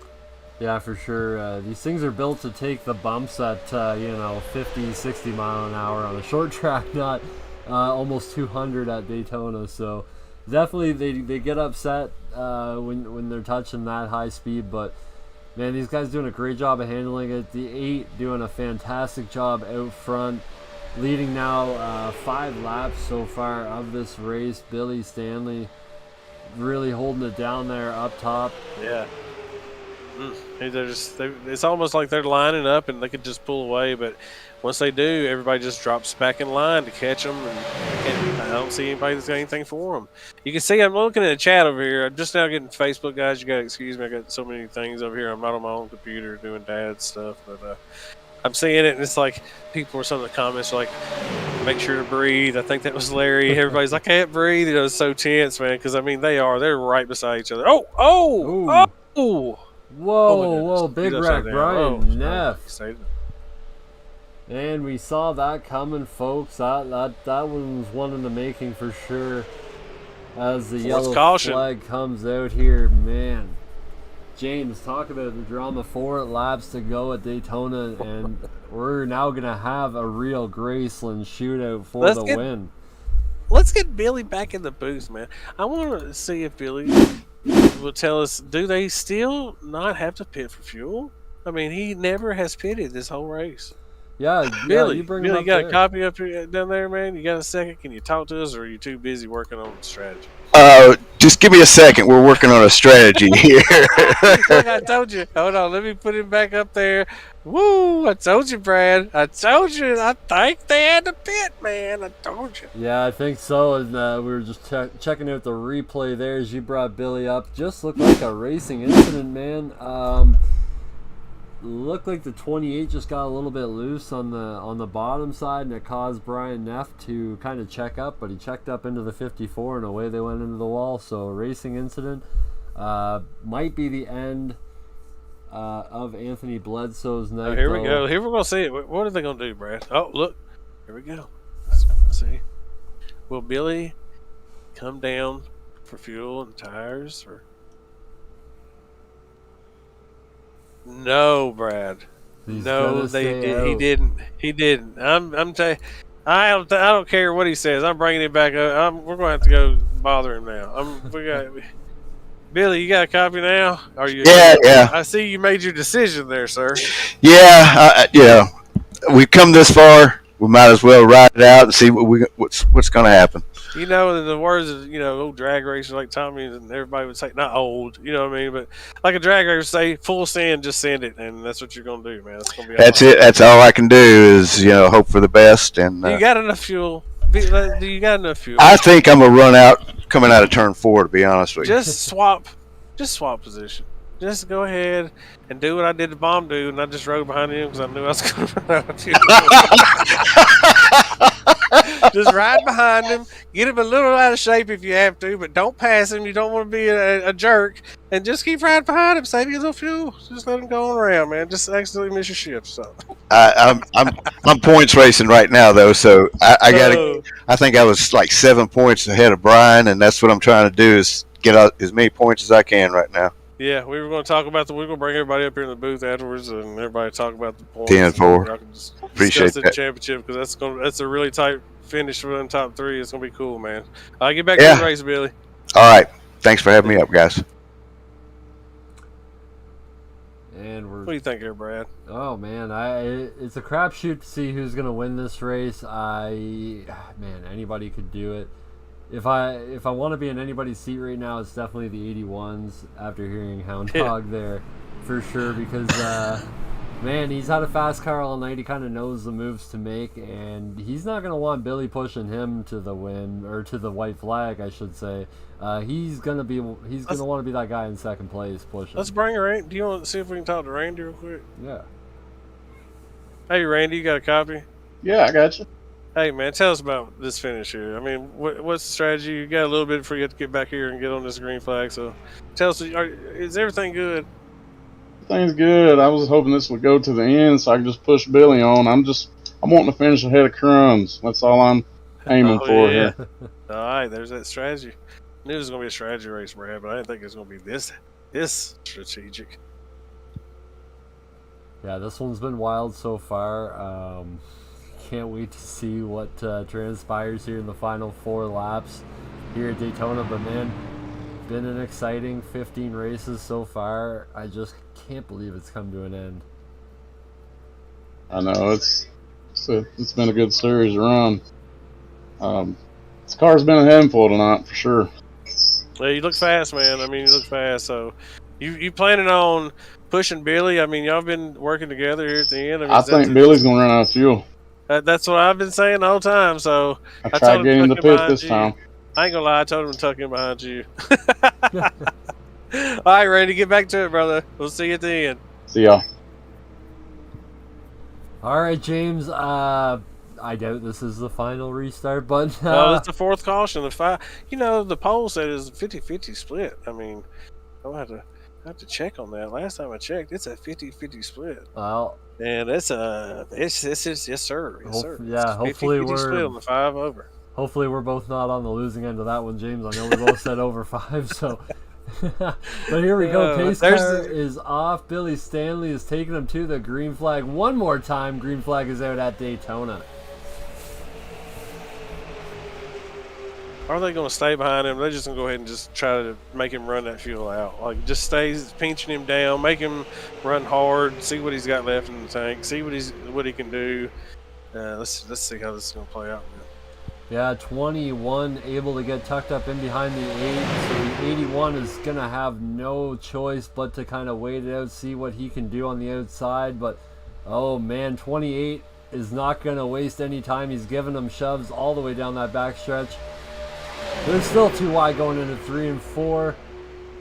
S4: Yeah, for sure. These things are built to take the bumps at, 50, 60 mile an hour on a short track, not almost 200 at Daytona. So definitely they get upset when they're touching that high speed, but man, these guys doing a great job of handling it. The 8 doing a fantastic job out front, leading now 5 laps so far of this race. Billy Stanley really holding it down there up top.
S5: Yeah. It's almost like they're lining up and they could just pull away, but once they do, everybody just drops back in line to catch them, and I don't see anybody that's got anything for them. You can see I'm looking at the chat over here. I'm just now getting Facebook, guys. You got to excuse me. I got so many things over here. I'm not on my own computer doing dad stuff, but I'm seeing it, and it's like people or some of the comments are like, make sure to breathe. I think that was Larry. Everybody's like, I can't breathe. You know, it's so tense, man, because, I mean, they're right beside each other. Oh!
S4: Whoa, big wreck, Brian Neff.
S5: Sorry.
S4: And we saw that coming, folks. That one was one in the making for sure. As the yellow flag comes out here, man. James, talk about the drama. 4 laps to go at Daytona, and we're now going to have a real Graceland shootout for the win.
S5: Let's get Billy back in the booth, man. I want to see if Billy will tell us, do they still not have to pit for fuel? I mean, he never has pitted this whole race.
S4: Yeah,
S5: Billy,
S4: you bring
S5: Billy,
S4: him
S5: you got
S4: up
S5: a copy up here down there, man? You got a second? Can you talk to us, or are you too busy working on the strategy?
S7: Just give me a second. We're working on a strategy here.
S5: Like I told you. Hold on, let me put him back up there. Woo! I told you, Brad. I told you. I think they had to pit, man. I told you.
S4: Yeah, I think so. And we were just checking out the replay there as you brought Billy up. Just looked like a racing incident, man. Looked like the 28 just got a little bit loose on the bottom side, and it caused Brian Neff to kind of check up, but he checked up into the 54, and away they went into the wall. So a racing incident might be the end of Anthony Bledsoe's night.
S5: Here we go. Here we're going to see it. What are they going to do, Brad? Oh, look. Here we go. Let's see. Will Billy come down for fuel and tires? Or no, Brad. No, he didn't. He didn't. I'm telling you, I don't care what he says. I'm bringing him back up. We're going to have to go bother him now. Billy, you got a copy now? Are you?
S7: Yeah.
S5: I see you made your decision there, sir.
S7: Yeah, we've come this far. We might as well ride it out and see what's going to happen.
S5: You know, in the words of, old drag racers like Tommy, and everybody would say, not old, you know what I mean? But like a drag racer say, full send, just send it. And that's what you're going to do, man. That's going to be
S7: That's it. That's all I can do is, hope for the best. And
S5: you got enough fuel? Do you got enough fuel?
S7: I think I'm going to run out coming out of turn 4, to be honest with you.
S5: Just swap position. Just go ahead and do what I did to Bomb do, and I just rode behind him because I knew I was going to run out of fuel. Just ride behind him, get him a little out of shape if you have to, but don't pass him. You don't want to be a jerk, and just keep riding behind him. Save you a little fuel. Just let him go on around, man. Just accidentally miss your shift. So
S7: I'm points racing right now though, so I got. I think I was like 7 points ahead of Brian, and that's what I'm trying to do is get out as many points as I can right now.
S5: Yeah, we were going to talk about we're going to bring everybody up here in the booth afterwards, and everybody talk about the points.
S7: 10-4. Appreciate
S5: the
S7: that
S5: championship because that's a really tight finish for the top 3. It's going to be cool, man. I'll get back to the race, Billy.
S7: All right, thanks for having me up, guys.
S4: And
S5: what do you think here, Brad?
S4: Oh man, it's a crapshoot to see who's going to win this race. Anybody could do it. If I want to be in anybody's seat right now, it's definitely the 81s after hearing Hound Dog there, for sure, because, man, he's had a fast car all night. He kind of knows the moves to make, and he's not going to want Billy pushing him to the win, or to the white flag, I should say. He's going to want to be that guy in second place pushing.
S5: Let's bring Randy. Do you want to see if we can talk to Randy real quick?
S4: Yeah.
S5: Hey, Randy, you got a copy?
S8: Yeah, I got you.
S5: Hey, man, tell us about this finish here. I mean, what's the strategy? You got a little bit before you have to get back here and get on this green flag. So tell us, is everything good?
S8: Everything's good. I was hoping this would go to the end so I could just push Billy on. I'm wanting to finish ahead of Crumbs. That's all I'm aiming for here.
S5: All right, there's that strategy. I knew it was going to be a strategy race, Brad, but I didn't think it was going to be this strategic.
S4: Yeah, this one's been wild so far. Can't wait to see what transpires here in the final 4 laps. here at Daytona. But man, been an exciting 15 races so far. I just can't believe it's come to an end.
S8: I know it's been a good series run. This car's been a handful tonight for sure.
S5: Yeah, you look fast, man. I mean, you look fast. So, you planning on pushing Billy? I mean, y'all been working together here at the end.
S8: I think Billy's gonna run out of fuel.
S5: That's what I've been saying the whole time. So
S8: I tried to get him to pit this time.
S5: I ain't gonna lie. I told him to tuck in behind you. All right, Randy, get back to it, brother. We'll see you at the end.
S8: See y'all.
S4: All right, James. I doubt this is the final restart, but
S5: no, it's the fourth caution. The poll said it's a 50-50 split. I mean, I'll have to check on that. Last time I checked, it's a 50-50 split.
S4: Well,
S5: and it's yes sir.
S4: Yeah, hopefully we're
S5: split on the 5 over.
S4: Hopefully we're both not on the losing end of that one, James. I know we both said over 5, so. But here we go. Pace car is off. Billy Stanley is taking him to the green flag one more time. Green flag is out at Daytona.
S5: Are they going to stay behind him? They're just going to go ahead and just try to make him run that fuel out. Like, just stays pinching him down, make him run hard, see what he's got left in the tank, see what he can do. Let's see how this is going to play out, man.
S4: Yeah, 21 able to get tucked up in behind the 8. So the 81 is going to have no choice but to kind of wait it out, see what he can do on the outside. But, oh man, 28 is not going to waste any time. He's giving them shoves all the way down that backstretch. They're still too wide going into 3 and 4.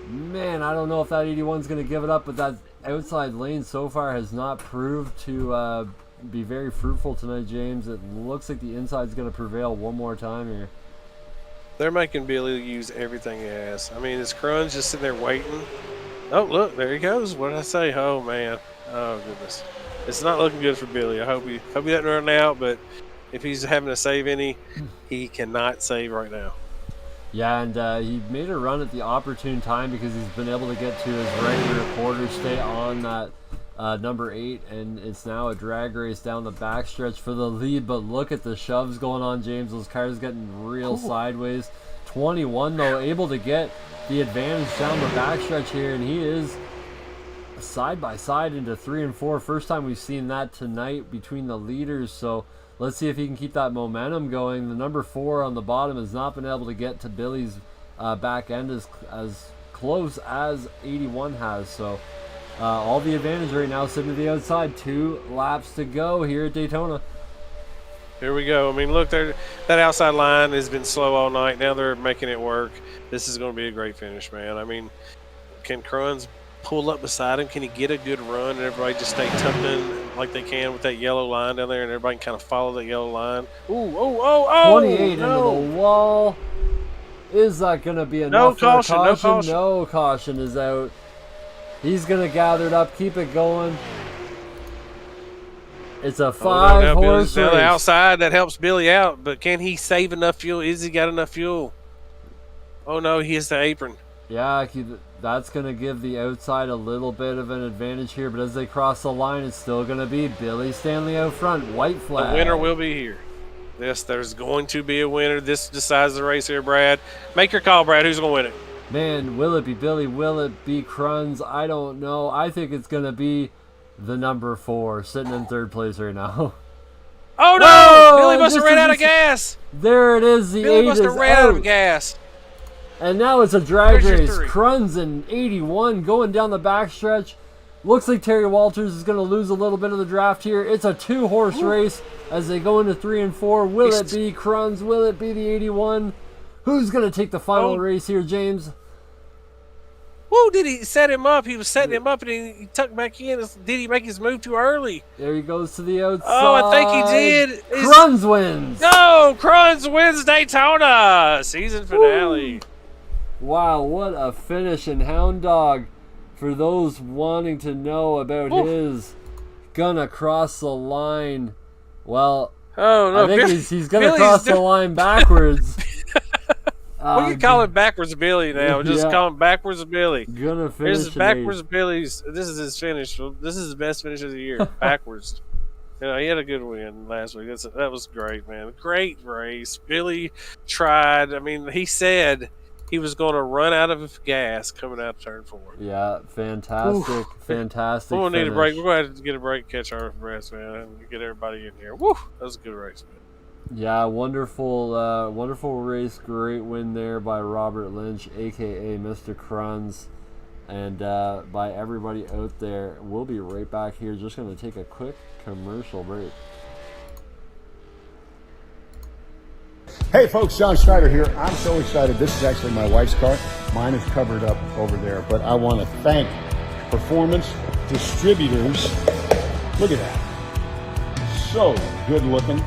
S4: Man, I don't know if that 81 is going to give it up, but that outside lane so far has not proved to be very fruitful tonight, James. It looks like the inside is going to prevail one more time here.
S5: They're making Billy use everything he has. I mean, his Crun's just sitting there waiting. Oh, look, there he goes. What did I say? Oh, man. Oh, goodness. It's not looking good for Billy. I hope he doesn't run out, but if he's having to save any, he cannot save right now.
S4: Yeah, and he made a run at the opportune time because he's been able to get to his right rear quarter, stay on that number 8, and it's now a drag race down the backstretch for the lead. But look at the shoves going on, James. Those cars getting real sideways. 21, though, able to get the advantage down the backstretch here, and he is side by side into 3 and 4. First time we've seen that tonight between the leaders, so let's see if he can keep that momentum going. The number 4 on the bottom has not been able to get to Billy's back end as close as 81 has. So all the advantage right now sitting to the outside. 2 laps to go here at Daytona.
S5: Here we go. I mean, look, that outside line has been slow all night. Now they're making it work. This is going to be a great finish, man. I mean, can Cruns pull up beside him? Can he get a good run and everybody just stay tucked in like they can with that yellow line down there and everybody can kind of follow that yellow line? Ooh,
S4: 28 into the wall. Is that going to be enough for a caution? No caution is out. He's going to gather it up, keep it going. It's a 5-horse race.
S5: Now the outside, that helps Billy out, but can he save enough fuel? Is he got enough fuel? Oh no, he hits the apron.
S4: Yeah, that's going to give the outside a little bit of an advantage here, but as they cross the line, it's still going to be Billy Stanley out front. White flag.
S5: The winner will be here. Yes, there's going to be a winner. This decides the race here, Brad. Make your call, Brad. Who's going to win it?
S4: Man, will it be Billy? Will it be Cruns? I don't know. I think it's going to be the number 4 sitting in 3rd place right now.
S5: Oh, no! Whoa! Billy must have ran out of gas.
S4: There it is. The 8 is out.
S5: Billy must have ran out of gas.
S4: And now it's a drag race. Cruns and 81 going down the backstretch. Looks like Terry Walters is going to lose a little bit of the draft here. It's a 2-horse race as they go into 3 and 4. Will it be Cruns? Will it be the 81? Who's going to take the final race here, James?
S5: Whoa, did he set him up? He was setting him up and he tucked back in. Did he make his move too early?
S4: There he goes to the outside.
S5: Oh, I think he did.
S4: Cruns wins.
S5: No, Cruns wins Daytona. Season finale.
S4: Woo. Wow, what a finish. And Hound Dog, for those wanting to know about his gonna cross the line, well, I think he's gonna cross the line backwards.
S5: We can call him Backwards Billy now. Just call him Backwards Billy.
S4: Gonna finish.
S5: This is Backwards Billy's. This is his finish. This is his best finish of the year. Backwards. He had a good win last week. That was great, man. Great race. Billy tried. I mean, he said he was going to run out of gas coming out of turn 4.
S4: Yeah, fantastic, fantastic.
S5: We're going to need a
S4: finish.
S5: break. We're going to have to get a break, catch our breath, man, and get everybody in here. Woo! That was a good race, man.
S4: Yeah, wonderful, wonderful race. Great win there by Robert Lynch, aka Mr. Cruns, and by everybody out there. We'll be right back here. Just going to take a quick commercial break.
S9: Hey folks, John Schneider here. I'm so excited. This is actually my wife's car. Mine is covered up over there, but I want to thank Performance Distributors. Look at that. So good looking.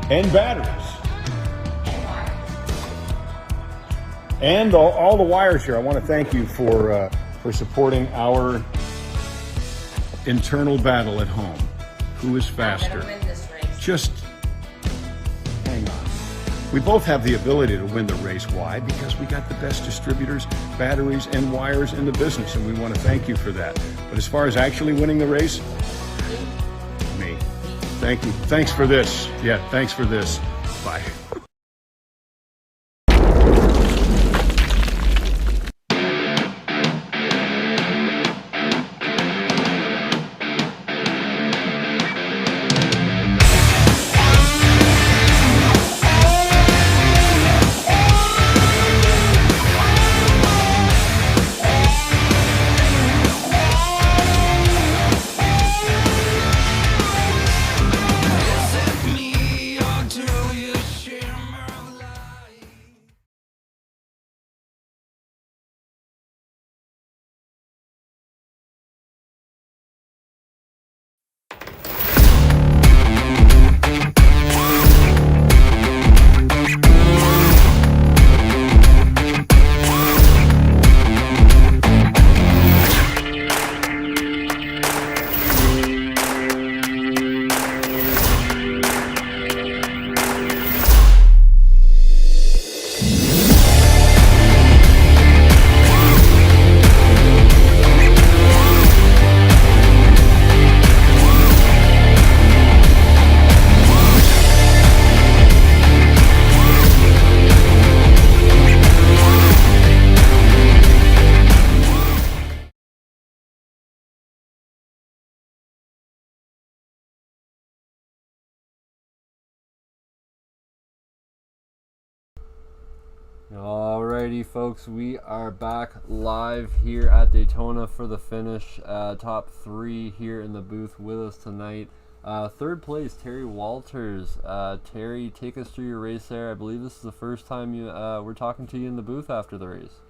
S9: And batteries. And all the wires here. I want to thank you for supporting our internal battle at home. Who is faster? Just hang on. We both have the ability to win the race. Why? Because we got the best distributors, batteries, and wires in the business, and we want to thank you for that. But as far as actually winning the race, me. Thank you. Thanks for this. Yeah, thanks for this. Bye.
S4: Alrighty, folks, we are back live here at Daytona for the finish. Top 3 here in the booth with us tonight. Third place, Terry Walters. Terry, take us through your race there. I believe this is the first time we're talking to you in the booth after the race.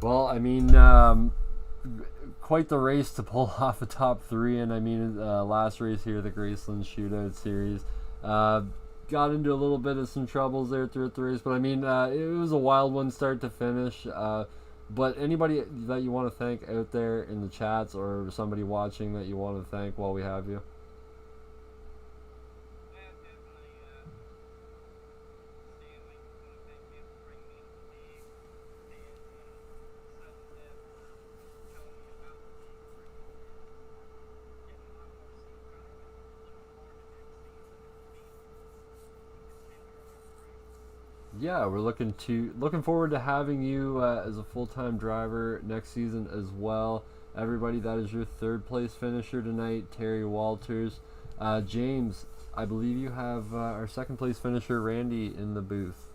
S4: Well, I mean, quite the race to pull off a top 3, and I mean, last race here, the GRaceland Shootout Series, got into a little bit of some troubles there throughout the race, but I mean, it was a wild one start to finish. But anybody that you want to thank out there in the chats, or somebody watching that you want to thank while we have you? Yeah, we're looking forward to having you as a full-time driver next season as well. Everybody, that is your third place finisher tonight, Terry Walters. James, I believe you have our second place finisher, Randy, in the booth.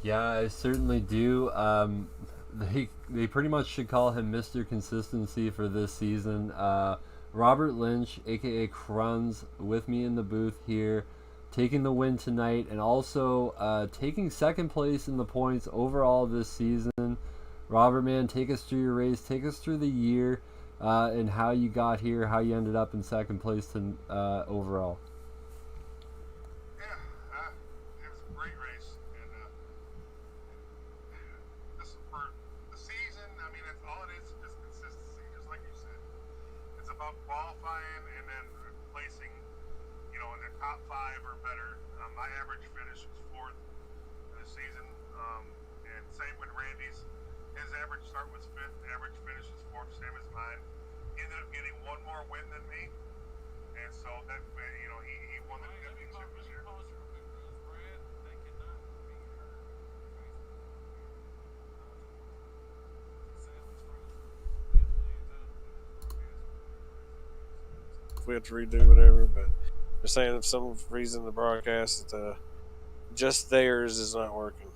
S4: Yeah, I certainly do. They pretty much should call him Mr. Consistency for this season. Robert Lynch, aka Kruns, with me in the booth here, taking the win tonight, and also taking second place in the points overall this season. Robert, man, take us through your race, take us through the year, and how you got here, how you ended up in second place overall.
S1: Qualifying and then placing, in the top 5 or better. My average finish was 4th this season, and same with Randy's. His average start was 5th, average finish was 4th, same as mine. He ended up getting one more win than me, and so that he won the championship this year.
S5: We have to redo whatever, but they're saying for some reason the broadcast just theirs is not working.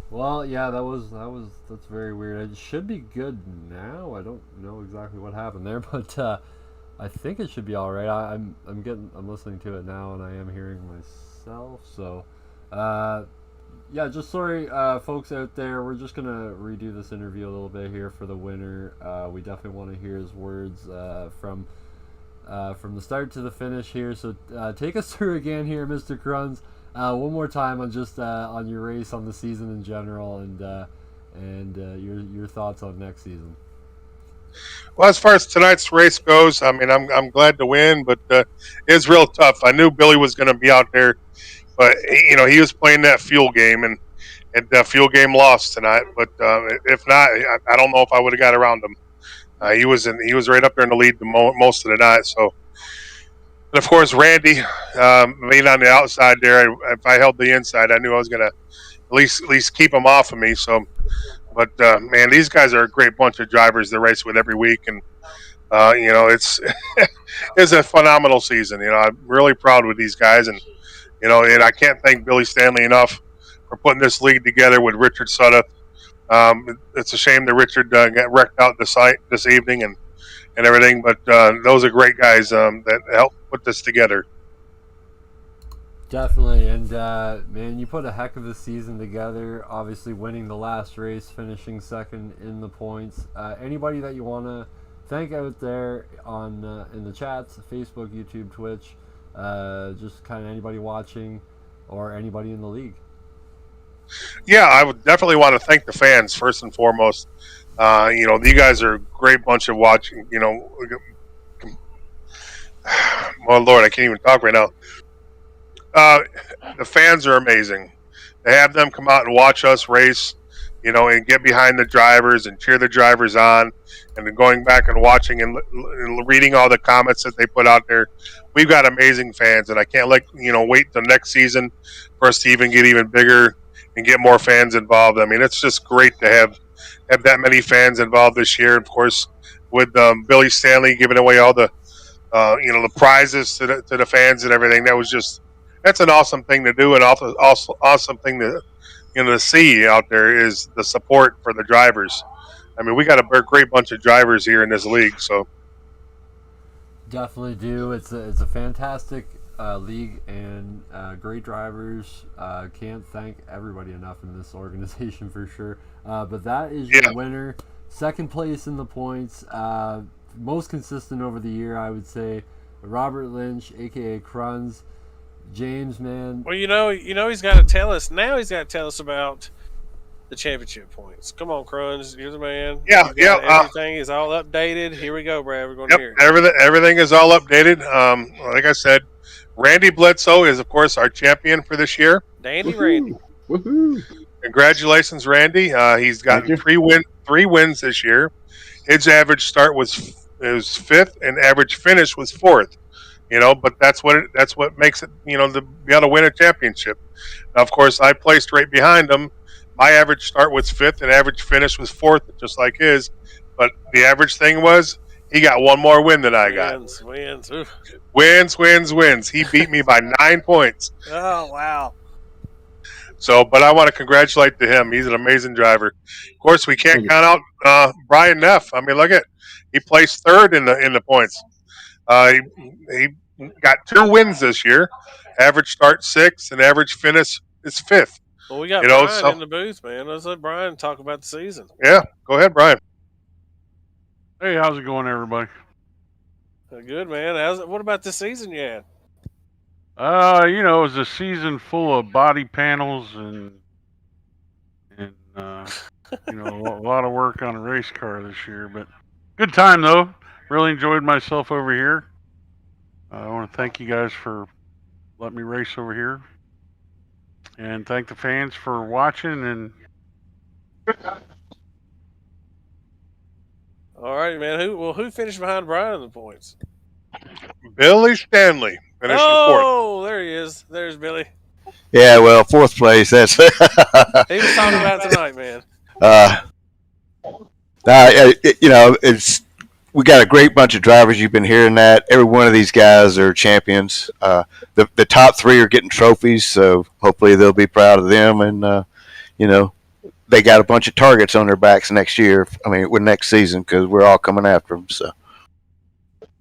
S4: Well, yeah, that's very weird. It should be good now. I don't know exactly what happened there, but I think it should be all right. I'm listening to it now, and I am hearing myself. So, yeah, just sorry, folks out there. We're just gonna redo this interview a little bit here for the winner. We definitely want to hear his words from the start to the finish here. So take us through again here, Mr. Kruns, one more time on just on your race, on the season in general, and your thoughts on next season.
S1: Well, as far as tonight's race goes, I mean, I'm glad to win, but it's real tough. I knew Billy was going to be out there, but he was playing that fuel game, and that fuel game lost tonight. But if not, I don't know if I would have got around him. He was right up there in the lead most of the night. So, and of course, Randy being on the outside there. If I held the inside, I knew I was going to at least keep him off of me. So, but man, these guys are a great bunch of drivers to race with every week, and it's it's a phenomenal season. I'm really proud with these guys, and and I can't thank Billy Stanley enough for putting this league together with Richard Sutter. It's a shame that Richard got wrecked out this evening and everything, but those are great guys that helped put this together.
S4: Definitely, and man, you put a heck of a season together. Obviously, winning the last race, finishing second in the points. Anybody that you want to thank out there on in the chats, Facebook, YouTube, Twitch, just kind of anybody watching or anybody in the league.
S1: Yeah, I would definitely want to thank the fans first and foremost. You guys are a great bunch of watching. Well, Lord, I can't even talk right now. The fans are amazing. To have them come out and watch us race, and get behind the drivers and cheer the drivers on, and then going back and watching and reading all the comments that they put out there. We've got amazing fans, and I can't wait till next season for us to even get even bigger and get more fans involved. I mean, it's just great to have that many fans involved this year. Of course, with Billy Stanley giving away all the the prizes to the fans and everything. That's an awesome thing to do, and also awesome thing to see out there is the support for the drivers. I mean, we got a great bunch of drivers here in this league, so
S4: definitely do. It's a fantastic league, and great drivers. Can't thank everybody enough in this organization for sure. But that is your winner, second place in the points. most consistent over the year, I would say. Robert Lynch, aka Cruns. James, man.
S5: Well, he's got to tell us now. He's got to tell us about the championship points. Come on, Cruns, you're the man.
S10: Yeah.
S5: Everything is all updated. Here we go, Brad. We're going to hear it.
S10: Everything is all updated. Like I said, Randy Bledsoe is, of course, our champion for this year.
S5: Dandy Randy.
S8: Woohoo!
S10: Congratulations, Randy. He's gotten three wins this year. His average start was fifth, and average finish was fourth. But that's what makes it, to be able to win a championship. Now, of course, I placed right behind him. My average start was fifth, and average finish was fourth, just like his. But the average thing was he got one more win than I got. Wins. He beat me by 9 points.
S5: Oh, wow.
S10: So, but I want to congratulate to him. He's an amazing driver. Of course, we can't count out Brian Neff. I mean, look at he placed third in the points. He got 2 wins this year. Average start 6th, and average finish is 5th.
S5: Well, we got Brian in the booth, man. Let's let Brian talk about the season.
S10: Yeah, go ahead, Brian.
S11: Hey, how's it going, everybody?
S5: Good, man. What about the season you had?
S11: It was a season full of body panels and a lot of work on a race car this year. But good time though. Really enjoyed myself over here. I want to thank you guys for letting me race over here, and thank the fans for watching. And
S5: all right, man. Who finished behind Brian in the points?
S10: Billy Stanley finished fourth.
S5: Oh, there he is. There's Billy.
S7: Yeah, well, 4th place. That's
S5: he was talking about tonight, man.
S7: We got a great bunch of drivers. You've been hearing that. Every one of these guys are champions. The top 3 are getting trophies, so hopefully they'll be proud of them. And they got a bunch of targets on their backs next year. Next season, because we're all coming after them. So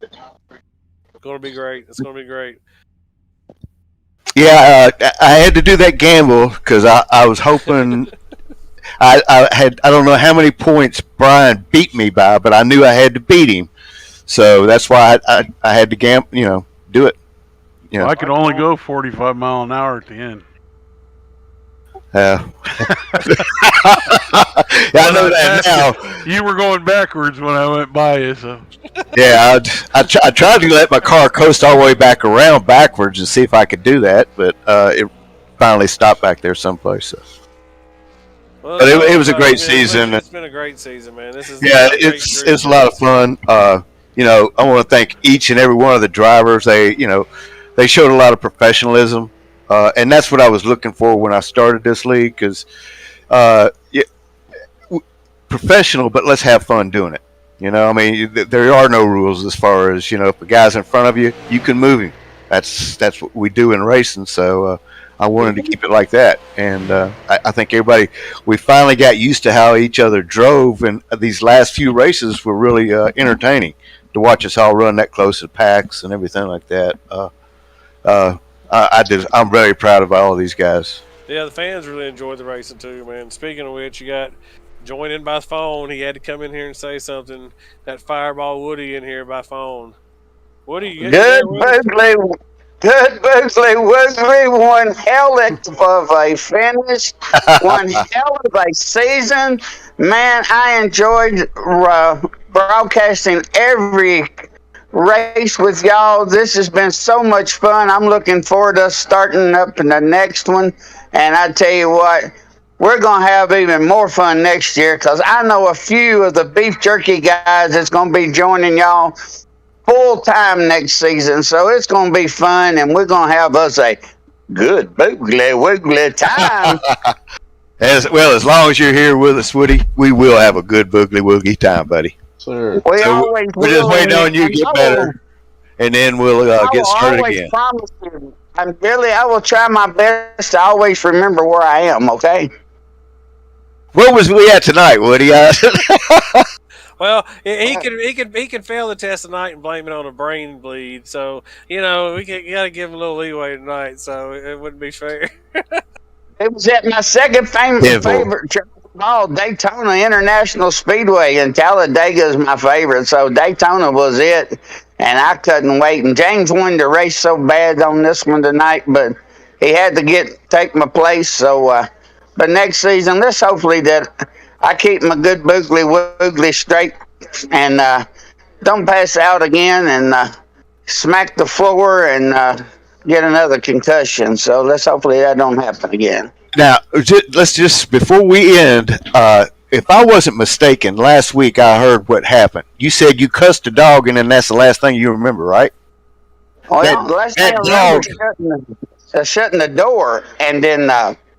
S5: it's going to be great. It's going to be great.
S7: Yeah, I had to do that gamble because I was hoping. I don't know how many points Brian beat me by, but I knew I had to beat him, so that's why I had to gamble. Do it.
S11: Well, I could only go 45 mile an hour at the end.
S7: Yeah, I know that now.
S11: You were going backwards when I went by you, so.
S7: Yeah, I tried to let my car coast all the way back around backwards and see if I could do that, but it finally stopped back there someplace. So.
S5: Well,
S7: but it was a great season.
S5: It's been a great season, man.
S7: It's a lot of fun. I want to thank each and every one of the drivers. They showed a lot of professionalism. And that's what I was looking for when I started this league, because professional, but let's have fun doing it. There are no rules as far as, if a guy's in front of you, you can move him. That's what we do in racing. So I wanted to keep it like that. And I think we finally got used to how each other drove. And these last few races were really entertaining to watch us all run that close to packs and everything like that. I'm very proud of all of these guys.
S5: Yeah, the fans really enjoyed the racing too, man. Speaking of which, you got joined in by phone. He had to come in here and say something. That Fireball Woody in here by phone. Woody, you
S6: Good Boogley, one hell of a finish, one hell of a season. Man, I enjoyed broadcasting every race with y'all. This has been so much fun. I'm looking forward to us starting up in the next one. And I tell you what, we're going to have even more fun next year, because I know a few of the beef jerky guys that's going to be joining y'all full time next season. So it's going to be fun, and we're going to have us a good boogly time.
S7: As long as you're here with us, Woody, we will have a good boogly time, buddy.
S8: Sir.
S6: We always
S7: we're just waiting on you to get better, and then we'll get started again.
S6: Promise you. And Billy, I will try my best to always remember where I am, okay?
S7: Where was we at tonight, Woody?
S5: Well, he can fail the test tonight and blame it on a brain bleed. So we got to give him a little leeway tonight. So it wouldn't be fair.
S6: It was at my second favorite job. Oh, Daytona International Speedway in Talladega is my favorite. So Daytona was it, and I couldn't wait. And James wanted to race so bad on this one tonight, but he had to take my place. So, but next season, let's hopefully that I keep my good boogly woogly straight and don't pass out again and smack the floor and get another concussion. So let's hopefully that don't happen again.
S7: Now, let's just before we end. If I wasn't mistaken, last week I heard what happened. You said you cussed a dog, and then that's the last thing you remember, right?
S6: Well, the last thing I remember shutting the door, and then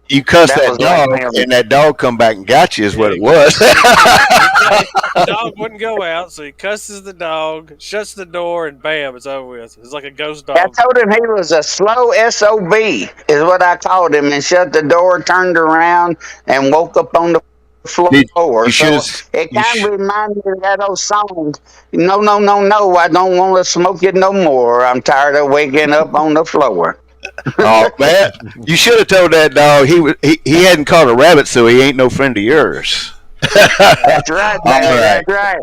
S7: you cussed that dog, and that dog come back and got you. Is what it was.
S5: The dog wouldn't go out, so he cusses the dog, shuts the door, and bam, it's over with. It's like a ghost dog.
S6: I told him he was a slow SOB, is what I called him, and shut the door, turned around, and woke up on the floor. So it kind of reminded me of that old song, No, no, no, no, I don't want to smoke it no more. I'm tired of waking up on the floor.
S7: Oh man, you should have told that dog he hadn't caught a rabbit, so he ain't no friend of yours.
S6: That's right, man. That's right.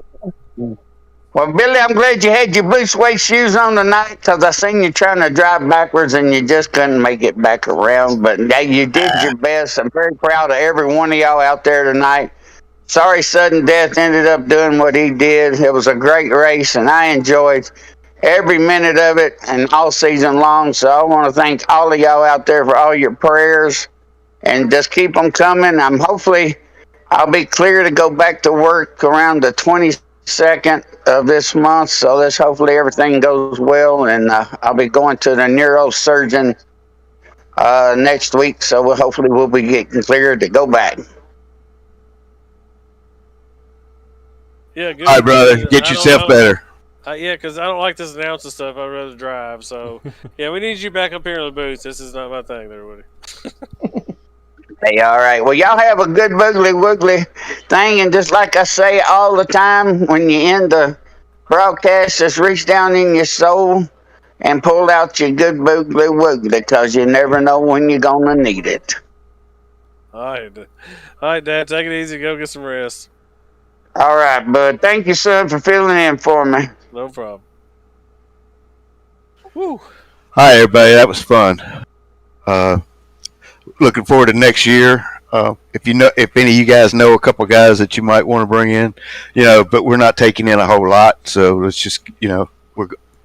S6: Well, Billy, I'm glad you had your blue suede shoes on tonight, because I seen you trying to drive backwards and you just couldn't make it back around. But you did your best. I'm very proud of every one of y'all out there tonight. Sorry sudden death ended up doing what he did. It was a great race, and I enjoyed every minute of it and all season long. So I want to thank all of y'all out there for all your prayers, and just keep them coming. I'll be clear to go back to work around the 22nd of this month. So let's hopefully everything goes well, and I'll be going to the neurosurgeon next week. So hopefully we'll be getting cleared to go back.
S5: Yeah, good.
S7: All right, brother. Get yourself better.
S5: Yeah, because I don't like this announcing stuff. I'd rather drive. So, yeah, we need you back up here in the booth. This is not my thing there, Woody.
S6: Hey, all right. Well, y'all have a good boogly woogly thing. And just like I say all the time, when you end the broadcast, just reach down in your soul and pull out your good boogly woogly, because you never know when you're going to need it.
S5: All right, Dad. Take it easy. Go get some rest.
S6: All right, bud. Thank you, son, for filling in for me.
S5: No problem. Woo.
S7: Hi, everybody. That was fun. Looking forward to next year. If any of you guys know a couple guys that you might want to bring in, but we're not taking in a whole lot. So let's just, I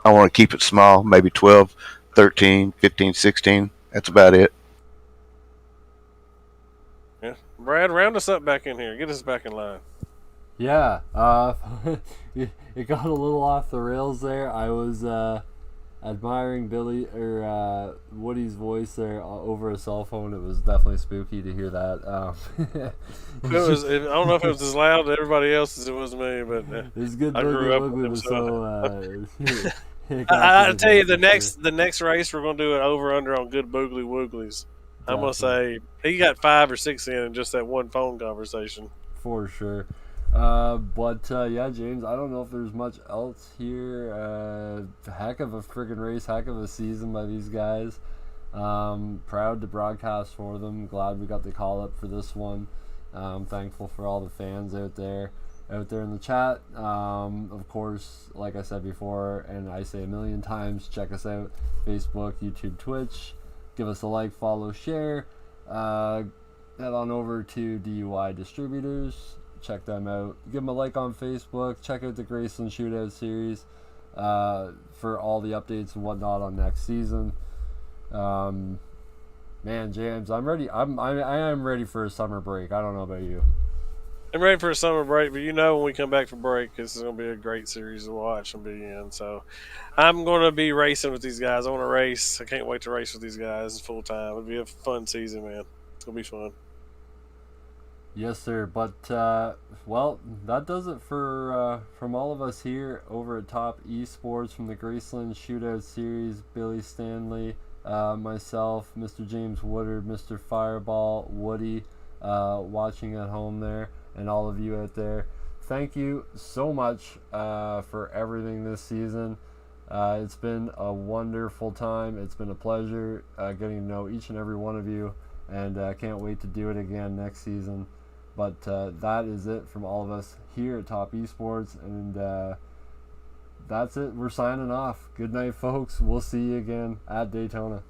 S7: want to keep it small, maybe 12, 13, 15, 16. That's about it.
S5: Yeah. Brad, round us up back in here. Get us back in line.
S4: Yeah, it got a little off the rails there. I was admiring Woody's voice there over a cell phone. It was definitely spooky to hear that.
S5: I don't know if it was as loud to everybody else as it was me, but
S4: it's good.
S5: I grew up with
S4: was
S5: so.
S4: I
S5: tell you, the next race we're gonna do an over under on good boogly wooglies. I'm gonna say he got 5 or 6 in just that one phone conversation.
S4: For sure. Yeah, James, I don't know if there's much else here. Heck of a friggin' race, heck of a season by these guys. Proud to broadcast for them. Glad we got the call up for this one. Thankful for all the fans out there in the chat. Of course, like I said before, and I say a million times, check us out. Facebook, YouTube, Twitch. Give us a like, follow, share. Head on over to DUI Distributors. Check them out. Give them a like on Facebook. Check out the gRaceland Shootout series for all the updates and whatnot on next season. Man, James, I'm ready. I am ready for a summer break. I don't know about you.
S5: I'm ready for a summer break, but when we come back from break, this is going to be a great series to watch and be in. So I'm going to be racing with these guys. I want to race. I can't wait to race with these guys full time. It'll be a fun season, man. It's going to be fun.
S4: Yes, sir. But, that does it for from all of us here over at Top Esports from the gRaceland Shootout Series. Billy Stanley, myself, Mr. James Woodard, Mr. Fireball, Woody, watching at home there, and all of you out there. Thank you so much for everything this season. It's been a wonderful time. It's been a pleasure getting to know each and every one of you, and I can't wait to do it again next season. But that is it from all of us here at Top Esports, and that's it. We're signing off. Good night, folks. We'll see you again at Daytona.